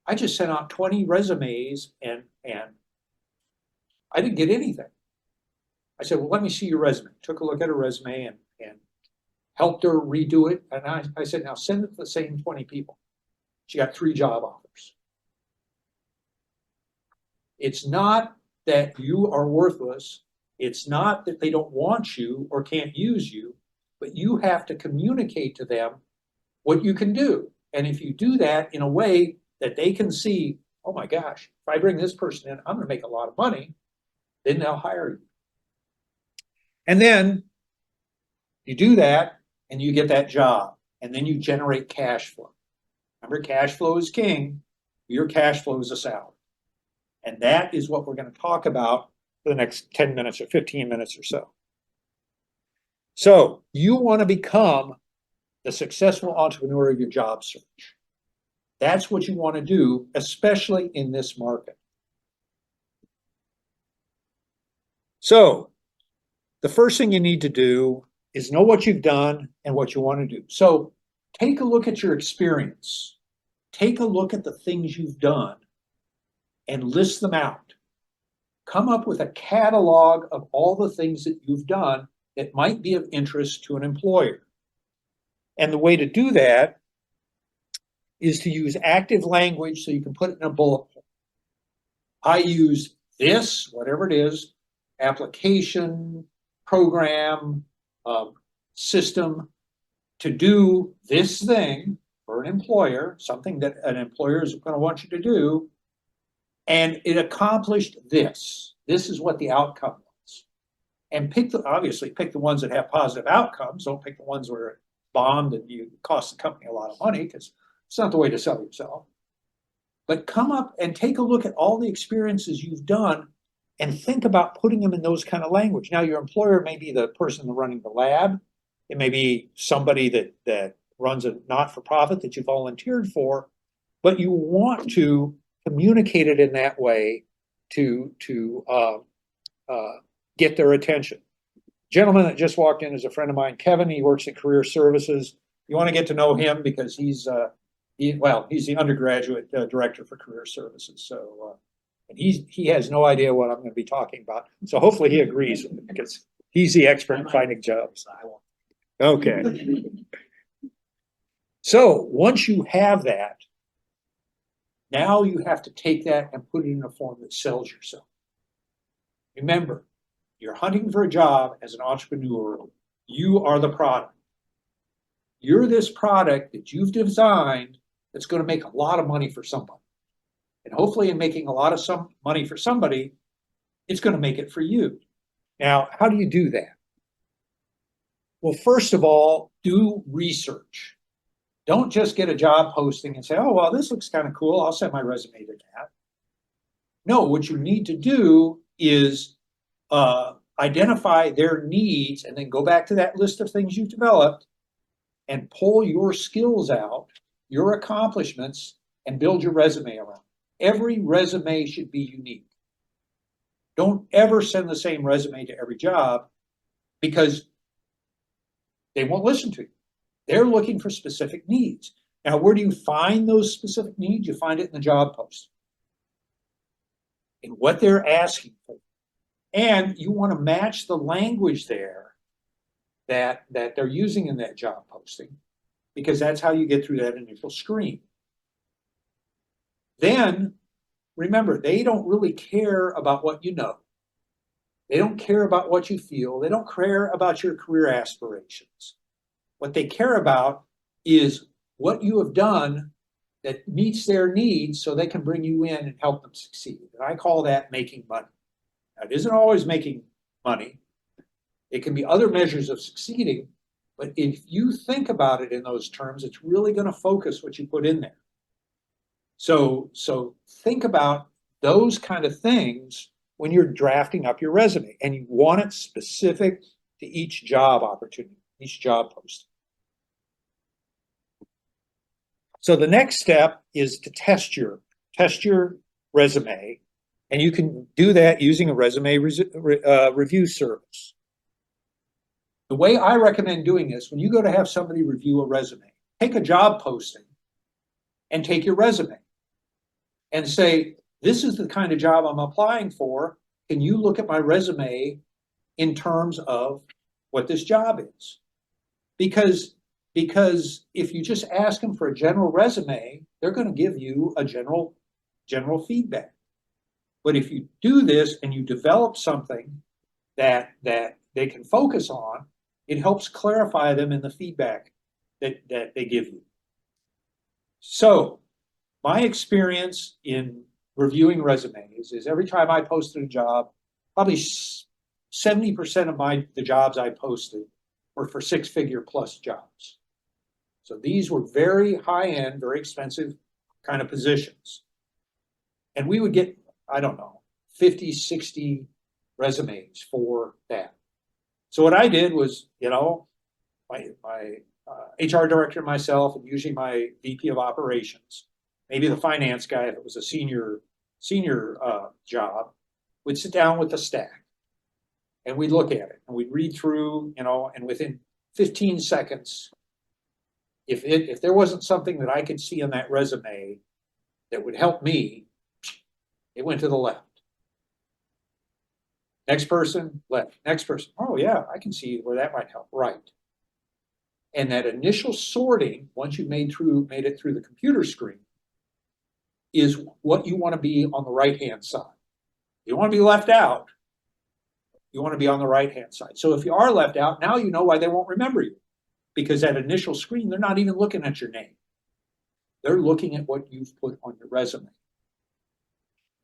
I just sent out 20 resumes and I didn't get anything." I said, "Well, let me see your resume." Took a look at her resume and helped her redo it. And I said, "Now send it to the same 20 people." She got 3 job offers. It's not that you are worthless. It's not that they don't want you or can't use you, but you have to communicate to them what you can do. And if you do that in a way that they can see, "Oh my gosh, if I bring this person in, I'm going to make a lot of money," then they'll hire you. And then you do that and you get that job, and then you generate cash flow. Remember, cash flow is king. Your cash flow is a salary. And that is what we're going to talk about for the next 10 minutes or 15 minutes or so. So you want to become the successful entrepreneur of your job search. That's what you want to do, especially in this market. So the first thing you need to do is know what you've done and what you want to do. So take a look at your experience. Take a look at the things you've done and list them out. Come up with a catalog of all the things that you've done that might be of interest to an employer. And the way to do that is to use active language so you can put it in a bullet point. I use this, whatever it is, application, program, system, to do this thing for an employer, something that an employer is going to want you to do, and it accomplished this. This is what the outcome was. And obviously pick the ones that have positive outcomes. Don't pick the ones where it bombed and you cost the company a lot of money, because it's not the way to sell yourself. But come up and take a look at all the experiences you've done and think about putting them in those kind of language. Now, your employer may be the person running the lab. It may be somebody that runs a not-for-profit that you volunteered for, but you want to communicate it in that way to get their attention. Gentleman that just walked in is a friend of mine, Kevin. He works at Career Services. You want to get to know him because he's the undergraduate director for Career Services. So and he has no idea what I'm going to be talking about. So hopefully he agrees because he's the expert in finding jobs. Okay. So once you have that, now you have to take that and put it in a form that sells yourself. Remember, you're hunting for a job as an entrepreneur. You are the product. You're this product that you've designed that's going to make a lot of money for somebody. And hopefully in making a lot of money for somebody, it's going to make it for you. Now, how do you do that? Well, first of all, do research. Don't just get a job posting and say, "Oh, well, this looks kind of cool. I'll send my resume to that." No, what you need to do is identify their needs and then go back to that list of things you've developed and pull your skills out, your accomplishments, and build your resume around. Every resume should be unique. Don't ever send the same resume to every job because they won't listen to you. They're looking for specific needs. Now, where do you find those specific needs? You find it in the job post, in what they're asking for. And you want to match the language there that they're using in that job posting, because that's how you get through that initial screen. Then, remember, they don't really care about what you know. They don't care about what you feel. They don't care about your career aspirations. What they care about is what you have done that meets their needs so they can bring you in and help them succeed. And I call that making money. Now, it isn't always making money. It can be other measures of succeeding, but if you think about it in those terms, it's really going to focus what you put in there. So think about those kind of things when you're drafting up your resume, and you want it specific to each job opportunity, each job post. So the next step is to test your resume, and you can do that using a resume review service. The way I recommend doing this, when you go to have somebody review a resume, take a job posting and take your resume and say, this is the kind of job I'm applying for. Can you look at my resume in terms of what this job is? Because if you just ask them for a general resume, they're going to give you a general feedback. But if you do this and you develop something that they can focus on, it helps clarify them in the feedback that they give you. So my experience in reviewing resumes is every time I posted a job, probably 70% of the jobs I posted were for six-figure plus jobs. So these were very high-end, very expensive kind of positions. And we would get, I don't know, 50, 60 resumes for that. So what I did was, my HR director and myself, and usually my VP of operations, maybe the finance guy if it was a senior job, would sit down with the stack and we'd look at it and we'd read through, and within 15 seconds, if there wasn't something that I could see on that resume that would help me, it went to the left. Next person, left. Next person, oh yeah, I can see where that might help, right. And that initial sorting, once you've made it through the computer screen, is what you want to be on the right-hand side. You want to be left out. You want to be on the right-hand side. So if you are left out, now you know why they won't remember you. Because that initial screen, they're not even looking at your name. They're looking at what you've put on your resume.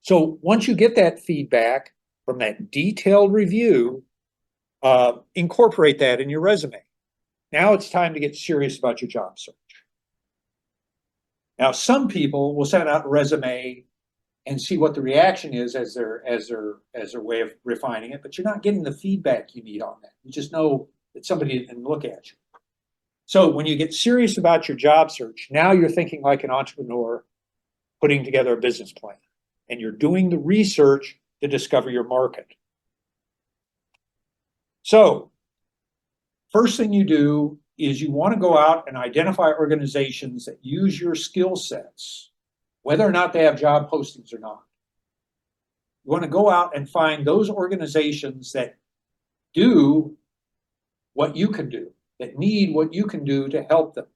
So once you get that feedback from that detailed review, incorporate that in your resume. Now it's time to get serious about your job search. Now, some people will send out a resume and see what the reaction is as their way of refining it, but you're not getting the feedback you need on that. You just know that somebody didn't look at you. So when you get serious about your job search, now you're thinking like an entrepreneur putting together a business plan, and you're doing the research to discover your market. So first thing you do is you want to go out and identify organizations that use your skill sets, whether or not they have job postings or not. You want to go out and find those organizations that do what you can do, that need what you can do to help them.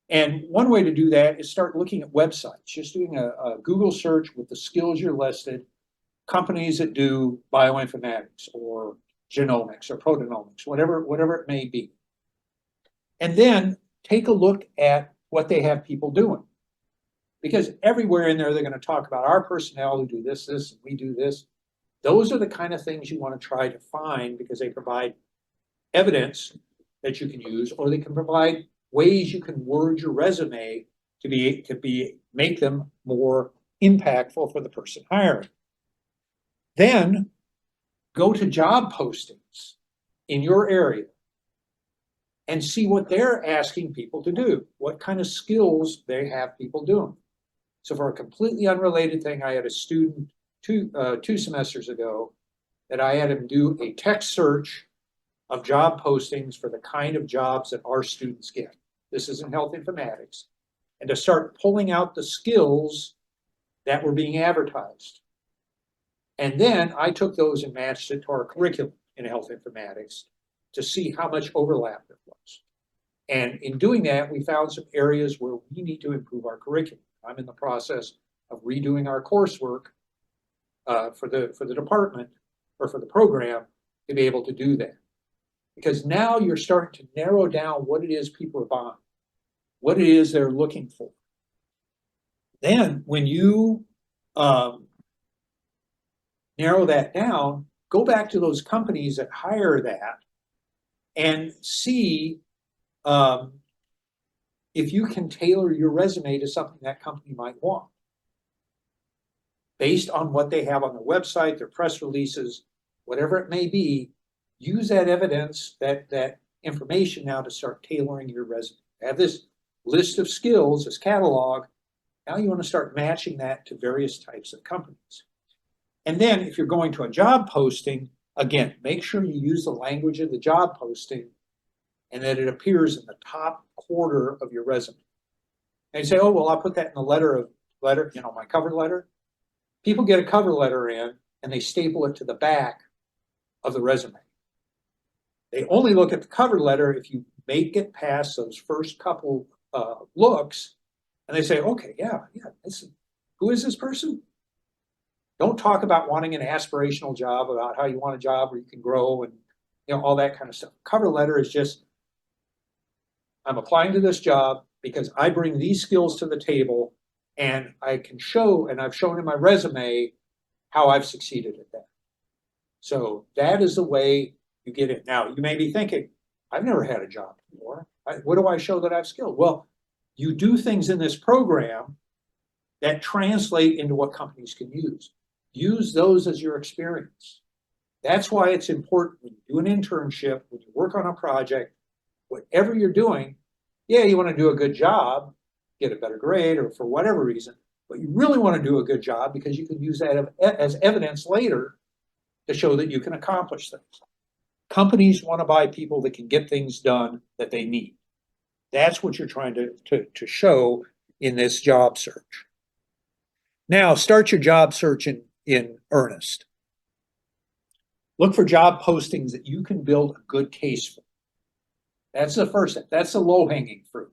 And one way to do that is start looking at websites, just doing a Google search with the skills you're listed, companies that do bioinformatics or genomics or proteomics, whatever it may be. And then take a look at what they have people doing. Because everywhere in there, they're going to talk about our personnel who do this, and we do this. Those are the kind of things you want to try to find because they provide evidence that you can use, or they can provide ways you can word your resume to make them more impactful for the person hiring. Then go to job postings in your area and see what they're asking people to do, what kind of skills they have people doing. So for a completely unrelated thing, I had a student two semesters ago that I had him do a text search of job postings for the kind of jobs that our students get. This is in health informatics. and to start pulling out the skills that were being advertised. And then I took those and matched it to our curriculum in health informatics to see how much overlap there was. And in doing that, we found some areas where we need to improve our curriculum. I'm in the process of redoing our coursework for the department or for the program to be able to do that. Because now you're starting to narrow down what it is people are buying, what it is they're looking for. Then when you narrow that down, go back to those companies that hire that and see if you can tailor your resume to something that company might want. Based on what they have on their website, their press releases, whatever it may be, use that evidence, that information now to start tailoring your resume. Have this list of skills, this catalog. Now you want to start matching that to various types of companies. And then if you're going to a job posting, again, make sure you use the language of the job posting and that it appears in the top quarter of your resume. And you say, oh, well, I'll put that in the letter, my cover letter. People get a cover letter in and they staple it to the back of the resume. They only look at the cover letter if you make it past those first couple looks, and they say, okay, yeah, who is this person? Don't talk about wanting an aspirational job, about how you want a job where you can grow and all that kind of stuff. Cover letter is just, I'm applying to this job because I bring these skills to the table and I can show, and I've shown in my resume how I've succeeded at that. So that is the way you get it. Now, you may be thinking, I've never had a job before. What do I show that I've skilled? Well, you do things in this program that translate into what companies can use. Use those as your experience. That's why it's important when you do an internship, when you work on a project, whatever you're doing, yeah, you want to do a good job, get a better grade or for whatever reason, but you really want to do a good job because you can use that as evidence later to show that you can accomplish things. Companies want to buy people that can get things done that they need. That's what you're trying to show in this job search. Now, start your job search in earnest. Look for job postings that you can build a good case for. That's the first step. That's the low-hanging fruit.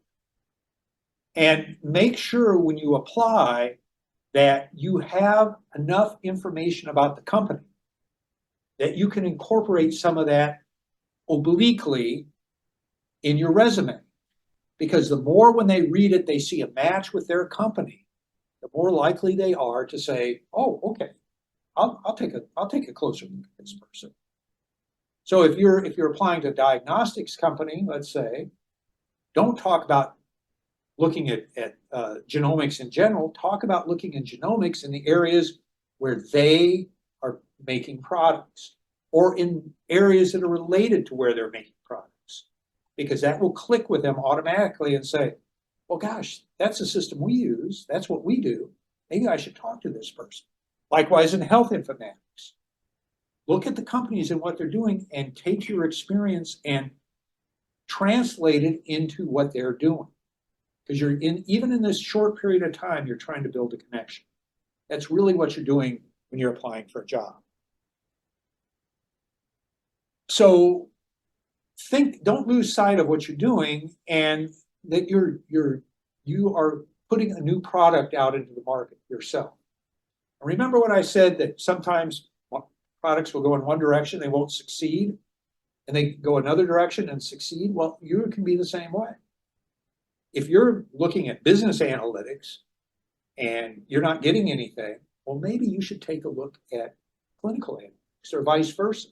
And make sure when you apply that you have enough information about the company that you can incorporate some of that obliquely in your resume. Because the more when they read it, they see a match with their company, the more likely they are to say, oh, okay, I'll take a closer look at this person. So if you're applying to a diagnostics company, let's say, don't talk about looking at genomics in general. Talk about looking at genomics in the areas where they are making products or in areas that are related to where they're making products, because that will click with them automatically and say, well, gosh, that's the system we use. That's what we do. Maybe I should talk to this person. Likewise, in health informatics, look at the companies and what they're doing and take your experience and translate it into what they're doing. Because even in this short period of time, you're trying to build a connection. That's really what you're doing when you're applying for a job. So don't lose sight of what you're doing and that you are putting a new product out into the market yourself. And remember what I said, that sometimes products will go in one direction, they won't succeed, and they go another direction and succeed. Well, you can be the same way. If you're looking at business analytics and you're not getting anything, well, maybe you should take a look at clinical analytics or vice versa,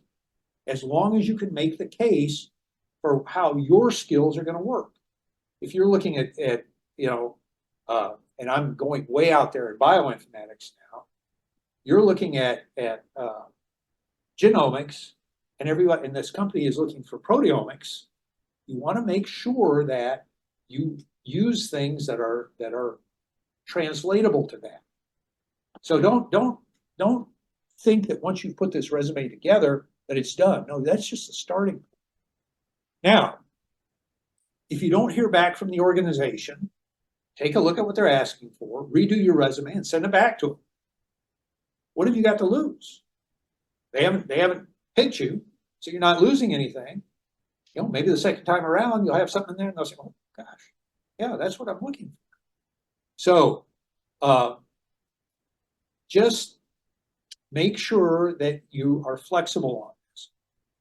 as long as you can make the case for how your skills are going to work. If you're looking at and I'm going way out there in bioinformatics now, you're looking at genomics, and everyone in this company is looking for proteomics. You want to make sure that you use things that are translatable to that. So don't think that once you put this resume together that it's done. No, that's just a starting point. Now, if you don't hear back from the organization, take a look at what they're asking for, redo your resume and send it back to them. What have you got to lose? They haven't picked you, so you're not losing anything. You know, maybe the second time around, you'll have something in there and they'll say, oh gosh, yeah, that's what I'm looking for. So just make sure that you are flexible on this.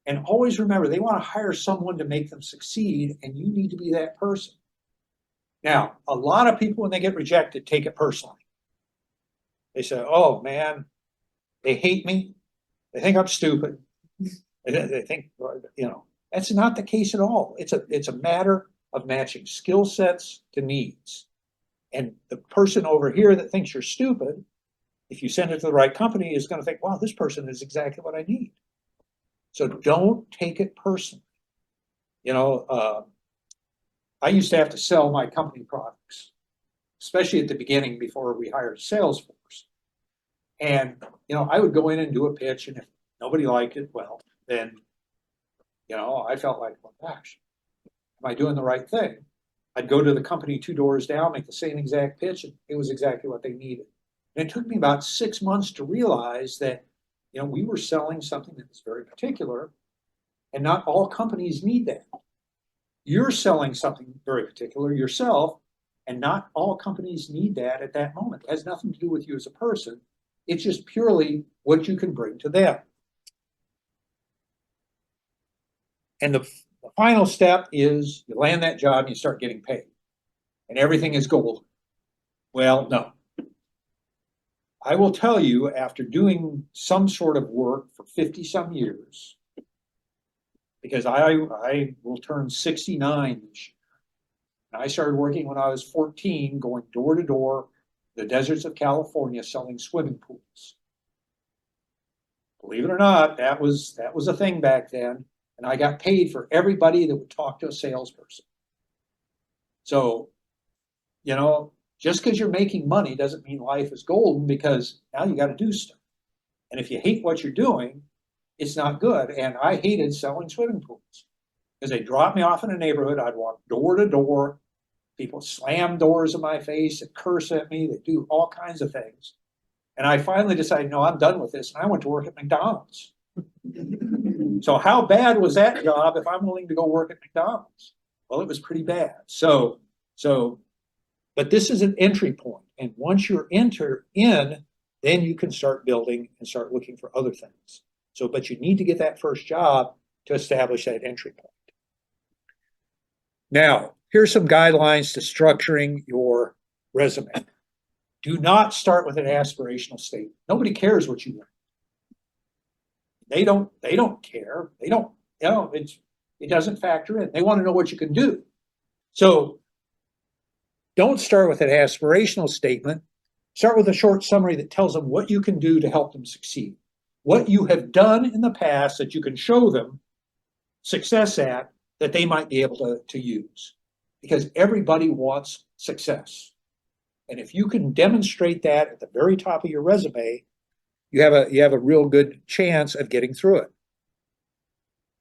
And always remember, they want to hire someone to make them succeed, and you need to be that person. Now, a lot of people, when they get rejected, take it personally. They say, oh man, they hate me. They think I'm stupid. They think, you know, that's not the case at all. It's a matter of matching skill sets to needs. And the person over here that thinks you're stupid, if you send it to the right company, is going to think, wow, this person is exactly what I need. So don't take it personally. You know, I used to have to sell my company products, especially at the beginning before we hired a sales force. And, you know, I would go in and do a pitch, and if nobody liked it, well, then, you know, I felt like, well, gosh, am I doing the right thing? I'd go to the company 2 doors down, make the same exact pitch, and it was exactly what they needed. And it took me about 6 months to realize that, you know, we were selling something that was very particular, and not all companies need that. You're selling something very particular yourself, and not all companies need that at that moment. It has nothing to do with you as a person. It's just purely what you can bring to them. And the final step is you land that job and you start getting paid. And everything is gold. Well, no. I will tell you, after doing some sort of work for 50 some years, because I will turn 69 this year. And I started working when I was 14, going door to door, the deserts of California, selling swimming pools. Believe it or not, that was a thing back then. And I got paid for everybody that would talk to a salesperson. So, you know, just because you're making money doesn't mean life is golden, because now you got to do stuff. And if you hate what you're doing, it's not good. And I hated selling swimming pools because they dropped me off in a neighborhood. I'd walk door to door. People slam doors in my face and curse at me. They do all kinds of things. And I finally decided, no, I'm done with this. And I went to work at McDonald's. So how bad was that job if I'm willing to go work at McDonald's? Well, it was pretty bad. But this is an entry point. And once you're in, then you can start building and start looking for other things. So, but you need to get that first job to establish that entry point. Now, here's some guidelines to structuring your resume. Do not start with an aspirational statement. Nobody cares what you want. They don't care. They don't, you know, it doesn't factor in. They want to know what you can do. So don't start with an aspirational statement. Start with a short summary that tells them what you can do to help them succeed. What you have done in the past that you can show them success at, that they might be able to use. Because everybody wants success. And if you can demonstrate that at the very top of your resume, you have a real good chance of getting through it.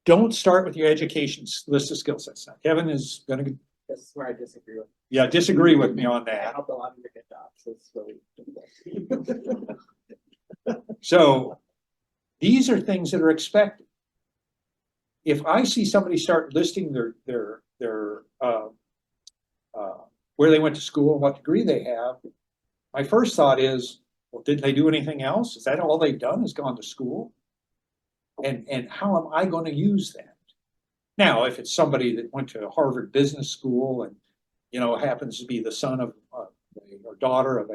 Don't start with your education list of skill sets. Now, Kevin is going to. This is where I disagree with. Yeah, disagree with me on I that. help a lot of people get jobs. So it's really So these are things that are expected. If I see somebody start listing their where they went to school and what degree they have, my first thought is, well, did they do anything else? Is that all they've done, is gone to school? And how am I going to use that? Now, if it's somebody that went to Harvard Business School and, you know, happens to be the son of or daughter of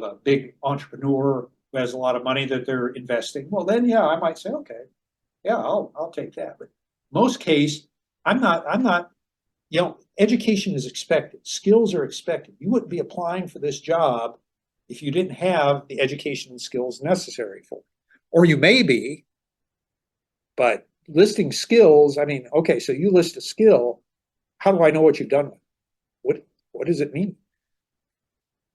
a big entrepreneur who has a lot of money that they're investing, well, then, yeah, I might say, okay, yeah, I'll take that. But most case, I'm not, you know, education is expected. Skills are expected. You wouldn't be applying for this job if you didn't have the education and skills necessary for it. Or you may be, but listing skills, I mean, okay, so you list a skill. How do I know what you've done with it? What does it mean?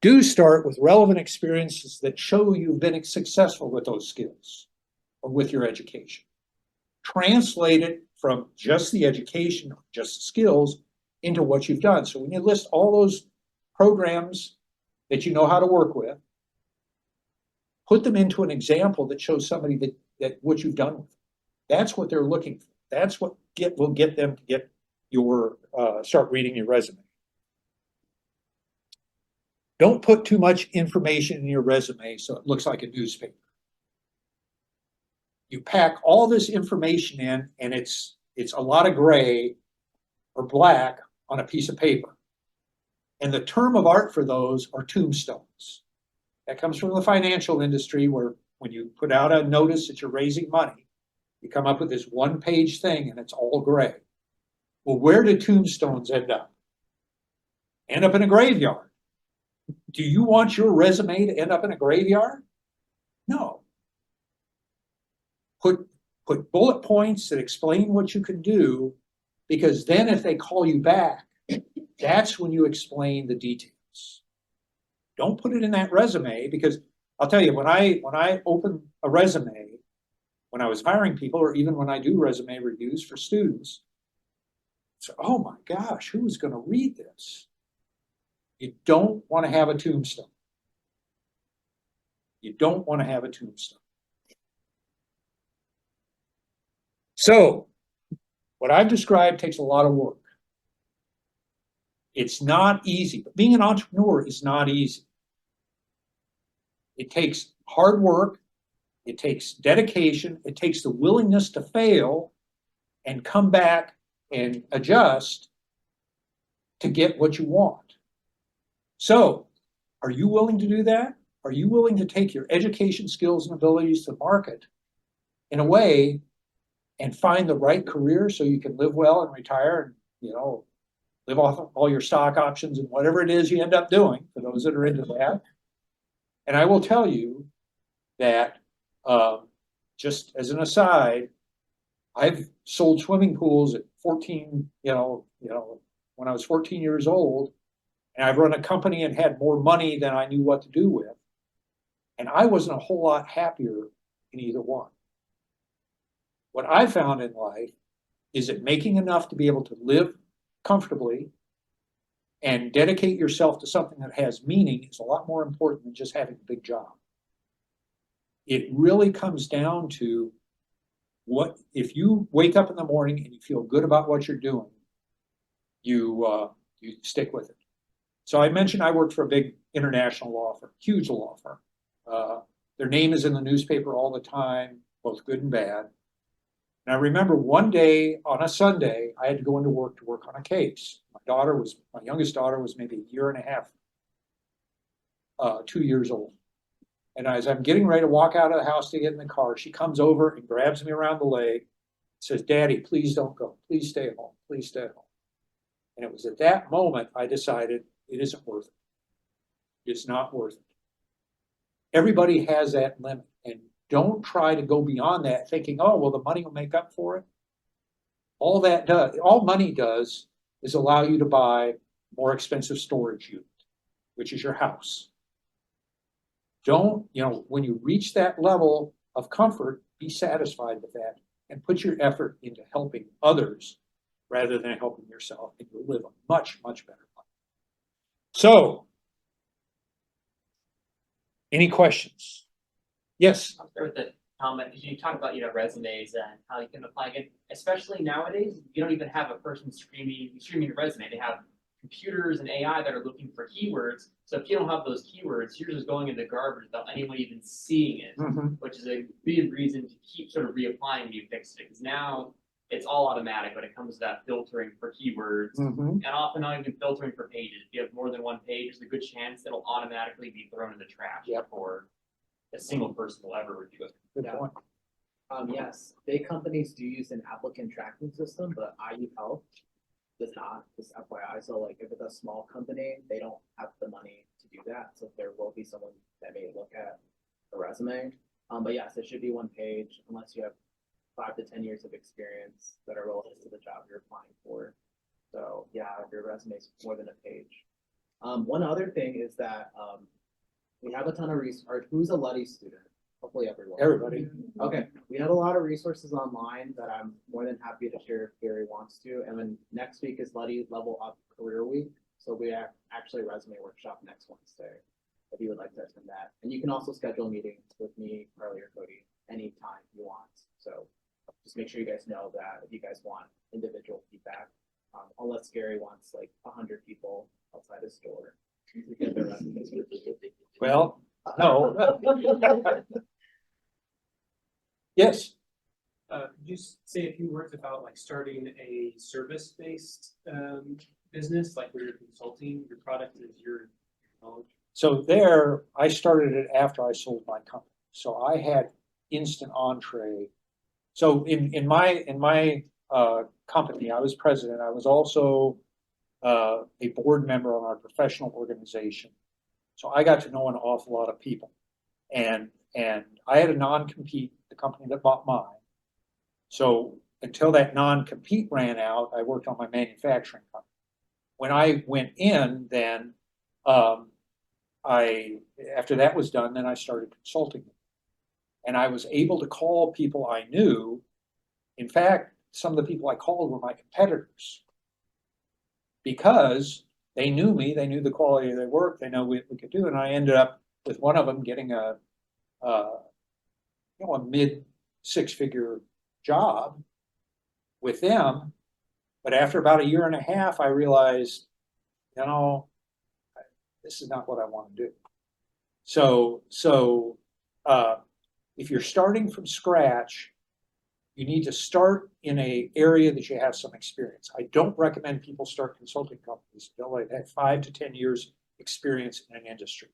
Do start with relevant experiences that show you've been successful with those skills or with your education. Translate it from just the education or just the skills into what you've done. So when you list all those programs that you know how to work with. Put them into an example that shows somebody that what you've done with them. That's what they're looking for. That's what will get them to get your start reading your resume. Don't put too much information in your resume so it looks like a newspaper. You pack all this information in, and it's a lot of gray or black on a piece of paper. And the term of art for those are tombstones. That comes from the financial industry, where when you put out a notice that you're raising money, you come up with this one-page thing and it's all gray. Well, where do tombstones end up? End up in a graveyard. Do you want your resume to end up in a graveyard? No. Put bullet points that explain what you can do, because then if they call you back, that's when you explain the details. Don't put it in that resume, because I'll tell you, when I open a resume, when I was hiring people, or even when I do resume reviews for students, so, oh my gosh, who is going to read this? You don't want to have a tombstone. You don't want to have a tombstone. So, what I've described takes a lot of work. It's not easy, but being an entrepreneur is not easy. It takes hard work, it takes dedication, it takes the willingness to fail and come back and adjust to get what you want. So, are you willing to do that? Are you willing to take your education skills and abilities to market in a way and find the right career so you can live well and retire and, live off all your stock options and whatever it is you end up doing, for those that are into that? And I will tell you that, just as an aside, I've sold swimming pools at 14, when I was 14 years old, and I've run a company and had more money than I knew what to do with. And I wasn't a whole lot happier in either one. What I found in life is that making enough to be able to live comfortably and dedicate yourself to something that has meaning is a lot more important than just having a big job. It really comes down to what, if you wake up in the morning and you feel good about what you're doing, you stick with it. So I mentioned I worked for a big international law firm, huge law firm. Their name is in the newspaper all the time, both good and bad. And I remember one day on a Sunday, I had to go into work on a case. My youngest daughter was maybe a year and a half, 2 years old. And as I'm getting ready to walk out of the house to get in the car, she comes over and grabs me around the leg, says, "Daddy, please don't go. Please stay home. Please stay home." And it was at that moment I decided it isn't worth it. It's not worth it. Everybody has that limit, and don't try to go beyond that thinking, oh, well, the money will make up for it. All money does is allow you to buy more expensive storage unit, which is your house. Don't, when you reach that level of comfort, be satisfied with that and put your effort into helping others rather than helping yourself, and you'll live a much, much better life. So, any questions? Yes. I'll start with the comment. You talk about resumes and how you can apply it. Especially nowadays, you don't even have a person streaming your resume. They have computers and AI that are looking for keywords. So if you don't have those keywords, you're just going in the garbage without anyone even seeing it, which is a big reason to keep sort of reapplying when you fix it. Because now it's all automatic when it comes to that filtering for keywords, and often not even filtering for pages. If you have more than one page, there's a good chance it'll automatically be thrown in the trash before a single person will ever review it. Good point. Yes, big companies do use an applicant tracking system, but IU Health does not, just FYI. So like if it's a small company, they don't have the money to do that. So there will be someone that may look at a resume. But yes, it should be one page unless you have 5 to 10 years of experience that are related to the job you're applying for. So yeah, if your resume is more than a page. One other thing is that we have a ton of research. Who's a Luddy student? Hopefully everyone. Everybody. Okay, we have a lot of resources online that I'm more than happy to share if Gary wants to. And then next week is Luddy Level Up Career Week. So we have actually a resume workshop next Wednesday, if you would like to attend that. And you can also schedule meetings with me, Carly, or Cody anytime you want. So just make sure you guys know that if you guys want individual feedback, unless Gary wants like 100 people outside his store to get their resumes. Well, no. Yes, Could you say a few words about like starting a service-based business, like where you're consulting, your product is your knowledge? so there, I started it after I sold my company. So I had instant entree. So in my company, I was president. I was also a board member on our professional organization. So I got to know an awful lot of people. And I had a non-compete, the company that bought mine. So until that non-compete ran out, I worked on my manufacturing company. When I went in, then after that was done, then I started consulting. And I was able to call people I knew. In fact, some of the people I called were my competitors because they knew me, they knew the quality of their work, they know what we could do. And I ended up with one of them getting a mid six-figure job with them. But after about 1.5 years, I realized, this is not what I want to do. So if you're starting from scratch, you need to start in an area that you have some experience. I don't recommend people start consulting companies until they've had 5 to 10 years experience in an industry,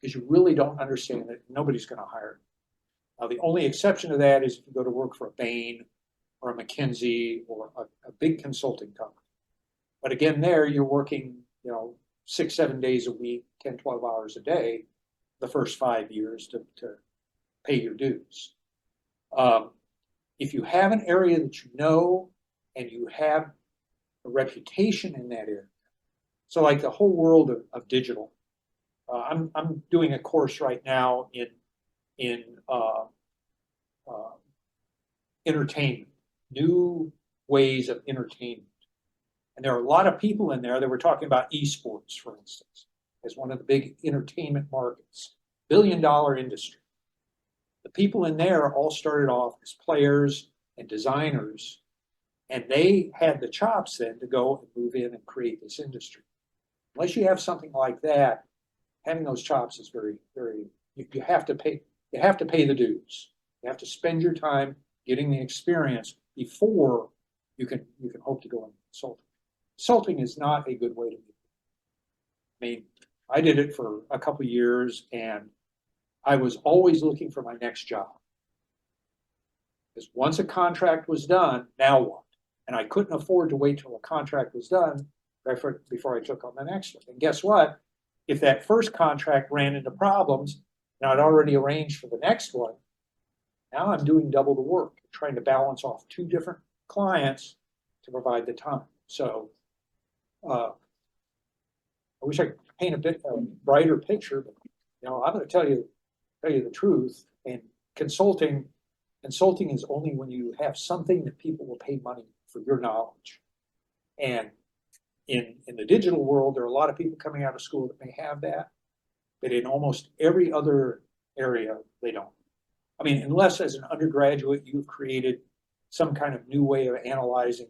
because you really don't understand it. Nobody's going to hire you. Now, the only exception to that is if you go to work for a Bain or a McKinsey or a big consulting company. But again, there you're working, 6, 7 days a week, 10, 12 hours a day, the first 5 years to pay your dues. If you have an area that you know and you have a reputation in that area, so like the whole world of digital, I'm doing a course right now in entertainment, new ways of entertainment. And there are a lot of people in there that were talking about esports, for instance, as one of the big entertainment markets, billion-dollar industry. The people in there all started off as players and designers, and they had the chops then to go and move in and create this industry. Unless you have something like that, having those chops is very, very, you have to pay the dues. You have to spend your time getting the experience before you can hope to go into consulting. Consulting is not a good way to do it. I mean, I did it for a couple of years, and I was always looking for my next job. Because once a contract was done, now what? And I couldn't afford to wait till a contract was done before I took on the next one. And guess what? If that first contract ran into problems, and I'd already arranged for the next one, now I'm doing double the work, trying to balance off 2 different clients to provide the time. So I wish I could paint a bit brighter picture, but I'm going to tell you the truth. And consulting is only when you have something that people will pay money for your knowledge. And in the digital world, there are a lot of people coming out of school that may have that, but in almost every other area, they don't. I mean, unless as an undergraduate, you've created some kind of new way of analyzing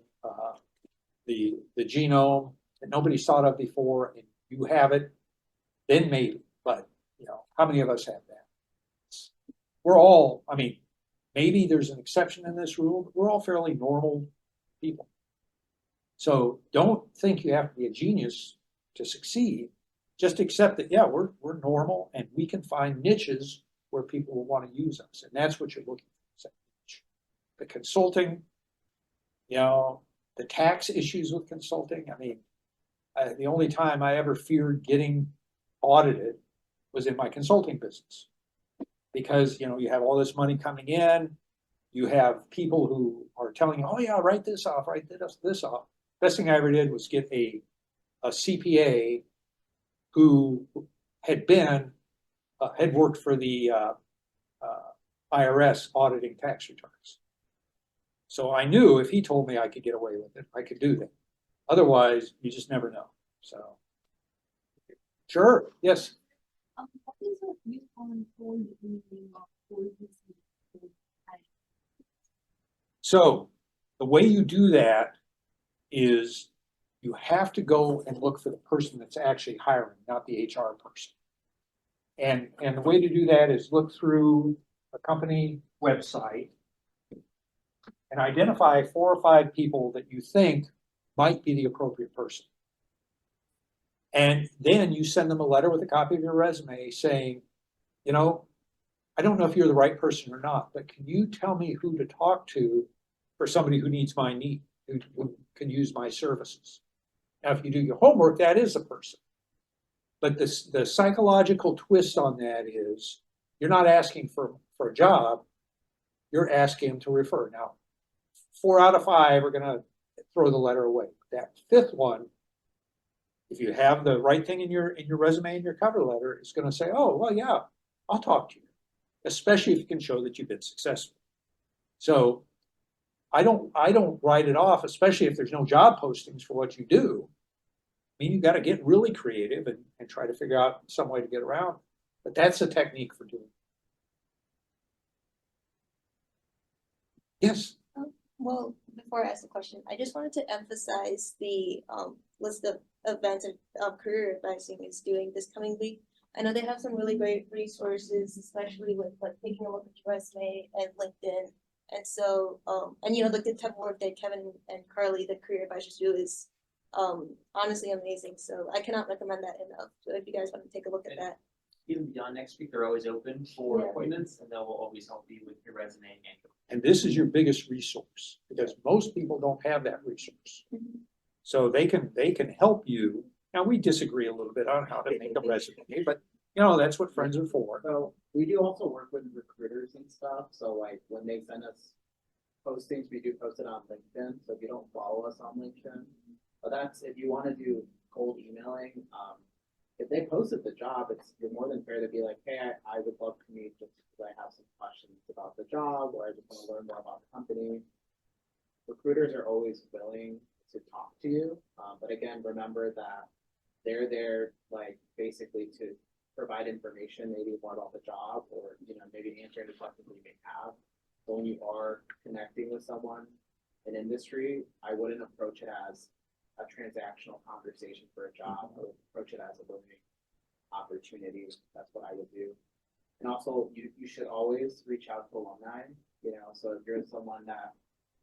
the genome that nobody's thought of before, and you have it, then maybe. But how many of us have that? We're all, maybe there's an exception in this rule, but we're all fairly normal people. So don't think you have to be a genius to succeed. Just accept that, yeah, we're normal, and we can find niches where people will want to use us. And that's what you're looking for. The consulting, the tax issues with consulting. The only time I ever feared getting audited was in my consulting business. Because, you have all this money coming in, you have people who are telling you, oh yeah, write this off, write this off. Best thing I ever did was get a CPA who had worked for the IRS auditing tax returns. So I knew if he told me I could get away with it, I could do that. Otherwise, you just never know. So Sure, yes. What is your view on cold evening or cold listening? So the way you do that is you have to go and look for the person that's actually hiring, not the HR person. And the way to do that is look through a company website and identify 4 or 5 people that you think might be the appropriate person. And then you send them a letter with a copy of your resume saying, you know, I don't know if you're the right person or not, but can you tell me who to talk to for somebody who needs my need, who can use my services? Now, if you do your homework, that is a person. But the psychological twist on that is you're not asking for a job, you're asking them to refer. Now, 4 out of 5 are gonna throw the letter away. That 5th one, if you have the right thing in your resume and your cover letter, is gonna say, oh, well, yeah, I'll talk to you, especially if you can show that you've been successful. So I don't write it off, especially if there's no job postings for what you do. I mean, you got to get really creative and try to figure out some way to get around. But that's a technique for doing it. Yes. Well, before I ask the question, I just wanted to emphasize the list of events and career advising is doing this coming week. I know they have some really great resources, especially with like taking a look at your resume and LinkedIn. And so, and you know, the good type of work that Kevin and Carly, the career advisors, do is honestly amazing. So I cannot recommend that enough. So if you guys want to take a look at that. Even beyond next week, they're always open for Yeah. appointments, and they will always help you with your resume And this is your biggest resource because most people don't have that resource. Mhm. So they can help you. Now, we disagree a little bit on how to make a resume, but you know, that's what friends are for. So we do also work with recruiters and stuff, so like when they send us postings, we do post it on LinkedIn, so if you don't follow us on LinkedIn. But that's, if you wanna do cold emailing, if they posted the job, you're more than fair to be like, hey, I would love to meet just because I have some questions about the job, or I just wanna learn more about the company. Recruiters are always willing to talk to you, but again, remember that they're there like basically to provide information, maybe more about the job, or you know, maybe answer any questions that you may have. So when you are connecting with someone in industry, I wouldn't approach it as a transactional conversation for a job. I would approach it as a learning opportunity. That's what I would do. And also, you should always reach out to alumni. You know, so if you're someone that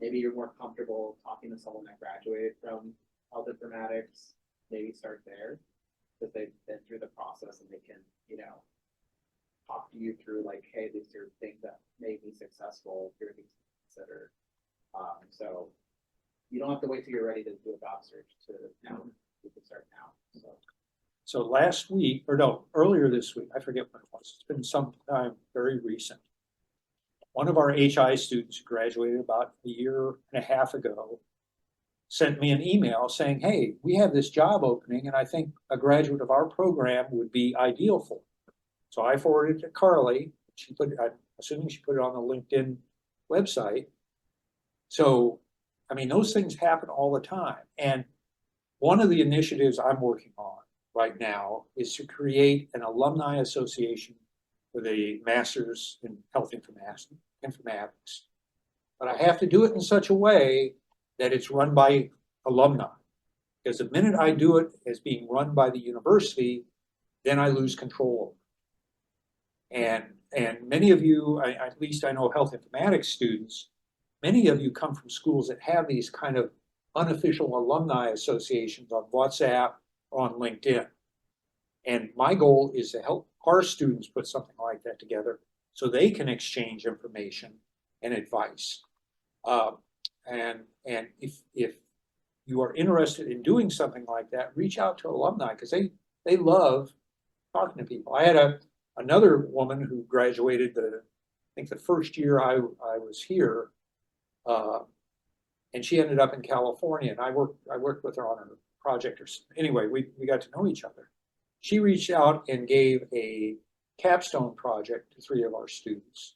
maybe you're more comfortable talking to someone that graduated from health informatics, maybe start there because they've been through the process and they can, you know, talk to you through like, hey, these are things that made me successful. Here are things to consider. So you don't have to wait till you're ready to do a job search to now. You can start now. So last week, or no, earlier this week, I forget when it was. It's been some time very recent. One of our HI students who graduated about a year and a half ago sent me an email saying, hey, we have this job opening and I think a graduate of our program would be ideal for it. So I forwarded it to Carly. She put it, I'm assuming she put it on the LinkedIn website. So, I mean, those things happen all the time. And one of the initiatives I'm working on right now is to create an alumni association with a master's in health informatics. But I have to do it in such a way that it's run by alumni. Because the minute I do it as being run by the university, then I lose control. And many of you, at least I know health informatics students, many of you come from schools that have these kind of unofficial alumni associations on WhatsApp or on LinkedIn. And my goal is to help our students put something like that together so they can exchange information and advice. And if you are interested in doing something like that, reach out to alumni because they love talking to people. I had another woman who graduated I think the first year I was here, and she ended up in California, and I worked with her on her project. Anyway, we got to know each other. She reached out and gave a capstone project to 3 of our students.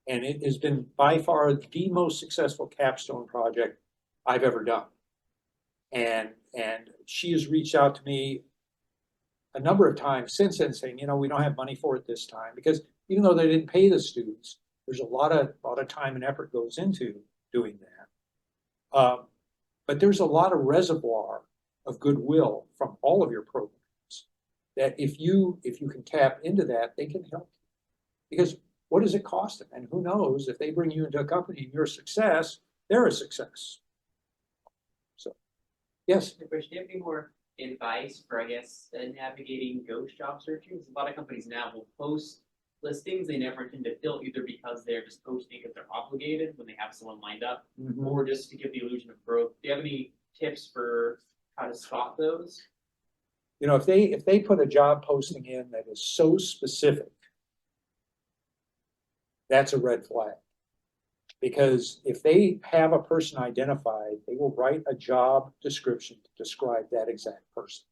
And it has been by far the most successful capstone project I've ever done. And she has reached out to me a number of times since then saying, you know, we don't have money for it this time, because even though they didn't pay the students, there's a lot of time and effort goes into doing that. But there's a lot of reservoir of goodwill from all of your programs that if you can tap into that, they can help you. Because what does it cost them? And who knows, if they bring you into a company and you're a success, they're a success. So, yes. Do you have any more advice for, I guess, navigating ghost job searches? A lot of companies now will post listings they never intend to fill, either because they're just posting because they're obligated when they have someone lined up, or just to give the illusion of growth. Do you have any tips for how to spot those? You know, if they put a job posting in that is so specific, that's a red flag. Because if they have a person identified, they will write a job description to describe that exact person.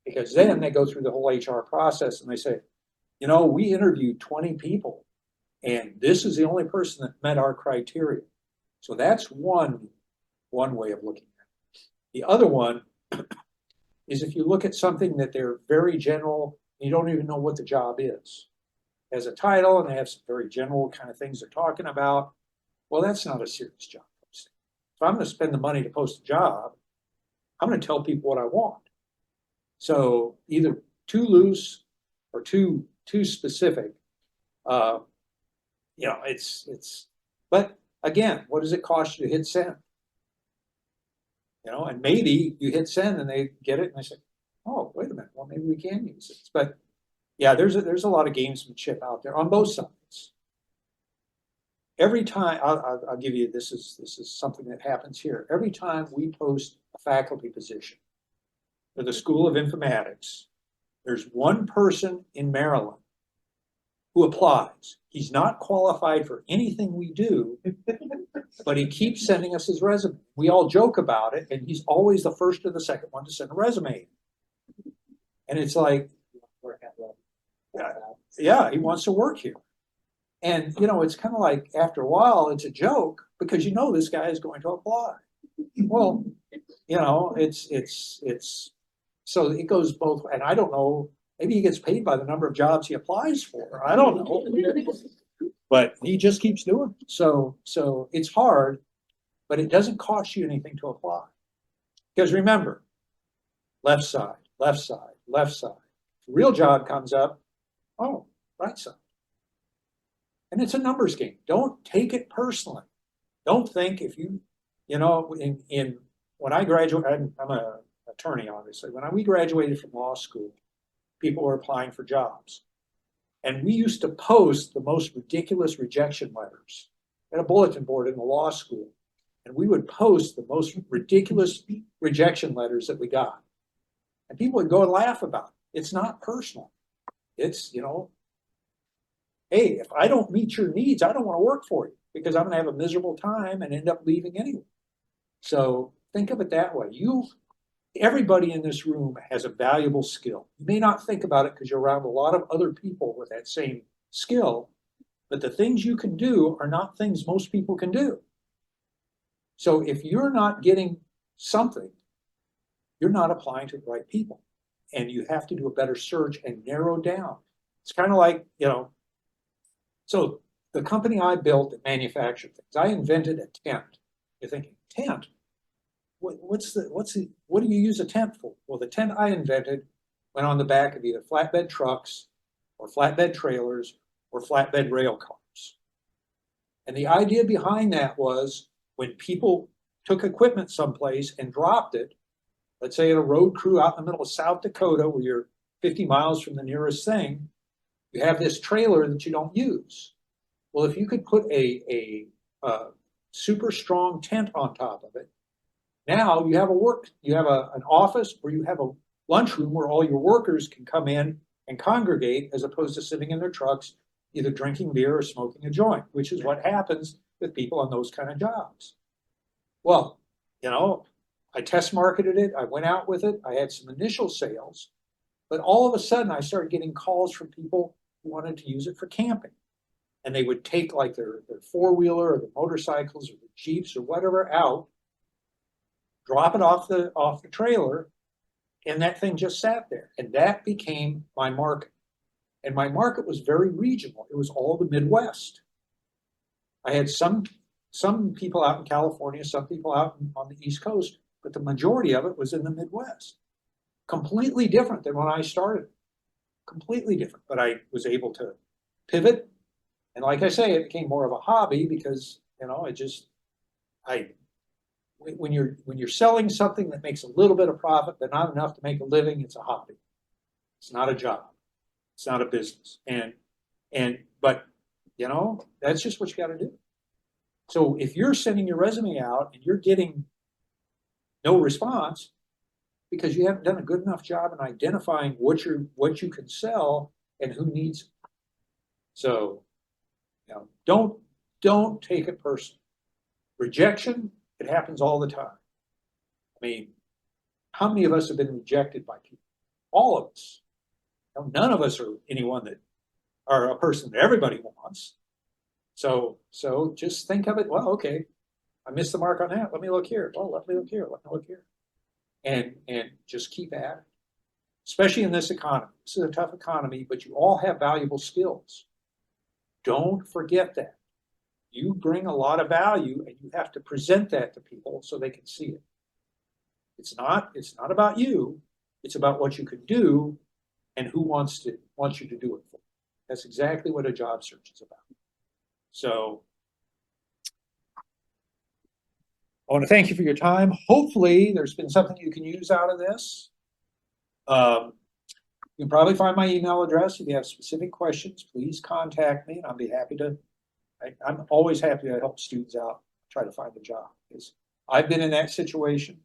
Because then they go through the whole HR process and they say, you know, we interviewed 20 people and this is the only person that met our criteria. So that's one way of looking at it. The other one is if you look at something that they're very general, you don't even know what the job is. As a title, and they have some very general kind of things they're talking about, well, that's not a serious job posting. If I'm going to spend the money to post a job, I'm going to tell people what I want. So either too loose or too specific. You know, but again, what does it cost you to hit send? You know, and maybe you hit send and they get it and they say, oh, wait a minute, well, maybe we can use this. But yeah, there's a lot of gamesmanship out there on both sides. Every time, I'll give you, this is something that happens here. Every time we post a faculty position for the School of Informatics, there's one person in Maryland who applies. He's not qualified for anything we do, but he keeps sending us his resume. We all joke about it, and he's always the first or the second one to send a resume. And it's like, yeah, he wants to work here. And, you know, it's kind of like, after a while, it's a joke because you know this guy is going to apply. Well, you know, it's so it goes both, and I don't know, maybe he gets paid by the number of jobs he applies for. I don't know. But he just keeps doing it. So it's hard, but it doesn't cost you anything to apply. Because remember, left side, left side, left side. If a real job comes up, oh, right side. And it's a numbers game. Don't take it personally. Don't think if you know, when I graduated, I'm an attorney, obviously. When we graduated from law school, people were applying for jobs. And we used to post the most ridiculous rejection letters at a bulletin board in the law school. And we would post the most ridiculous rejection letters that we got. And people would go and laugh about it. It's not personal. It's, you know, hey, if I don't meet your needs, I don't want to work for you because I'm going to have a miserable time and end up leaving anyway. So think of it that way. Everybody in this room has a valuable skill. You may not think about it because you're around a lot of other people with that same skill, but the things you can do are not things most people can do. So if you're not getting something, you're not applying to the right people. And you have to do a better search and narrow down. It's kind of like, you know, so the company I built that manufactured things, I invented a tent. You're thinking, tent? What do you use a tent for? Well, the tent I invented went on the back of either flatbed trucks or flatbed trailers or flatbed rail cars. And the idea behind that was when people took equipment someplace and dropped it, let's say at a road crew out in the middle of South Dakota where you're 50 miles from the nearest thing, you have this trailer that you don't use. Well, if you could put a super strong tent on top of it, now you have an office or you have a lunchroom where all your workers can come in and congregate as opposed to sitting in their trucks, either drinking beer or smoking a joint, which is what happens with people on those kind of jobs. Well, you know, I test marketed it. I went out with it. I had some initial sales, but all of a sudden I started getting calls from people who wanted to use it for camping. And they would take like their four-wheeler or the motorcycles or the Jeeps or whatever out, drop it off the trailer, And that thing just sat there, and that became my market. And my market was very regional. It was all the Midwest. I had some people out in California, some people out on the East Coast, but the majority of it was in the Midwest. Completely different than when I started. Completely different, but I was able to pivot. And like I say, it became more of a hobby because, when you're selling something that makes a little bit of profit, but not enough to make a living, it's a hobby. It's not a job. It's not a business. But that's just what you got to do. So if you're sending your resume out and you're getting no response because you haven't done a good enough job in identifying what you can sell and who needs it. So, don't take it personal. Rejection, it happens all the time. I mean, how many of us have been rejected by people? All of us. None of us are anyone that are a person that everybody wants. So just think of it, well, okay, I missed the mark on that. Let me look here. Oh, let me look here. Let me look here. And just keep at it. Especially in this economy. This is a tough economy, but you all have valuable skills. Don't forget that. You bring a lot of value and you have to present that to people so they can see it. It's not about you. It's about what you can do and who wants you to do it for. That's exactly what a job search is about. So I want to thank you for your time. Hopefully there's been something you can use out of this. You can probably find my email address. If you have specific questions, please contact me and I'll be happy to. I'm always happy to help students out, try to find a job. Because I've been in that situation.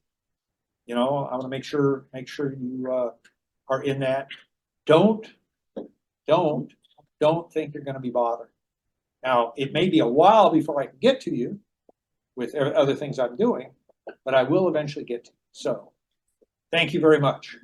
I want to make sure you are in that. Don't think you're going to be bothered. Now, it may be a while before I can get to you with other things I'm doing, but I will eventually get to you. So, thank you very much.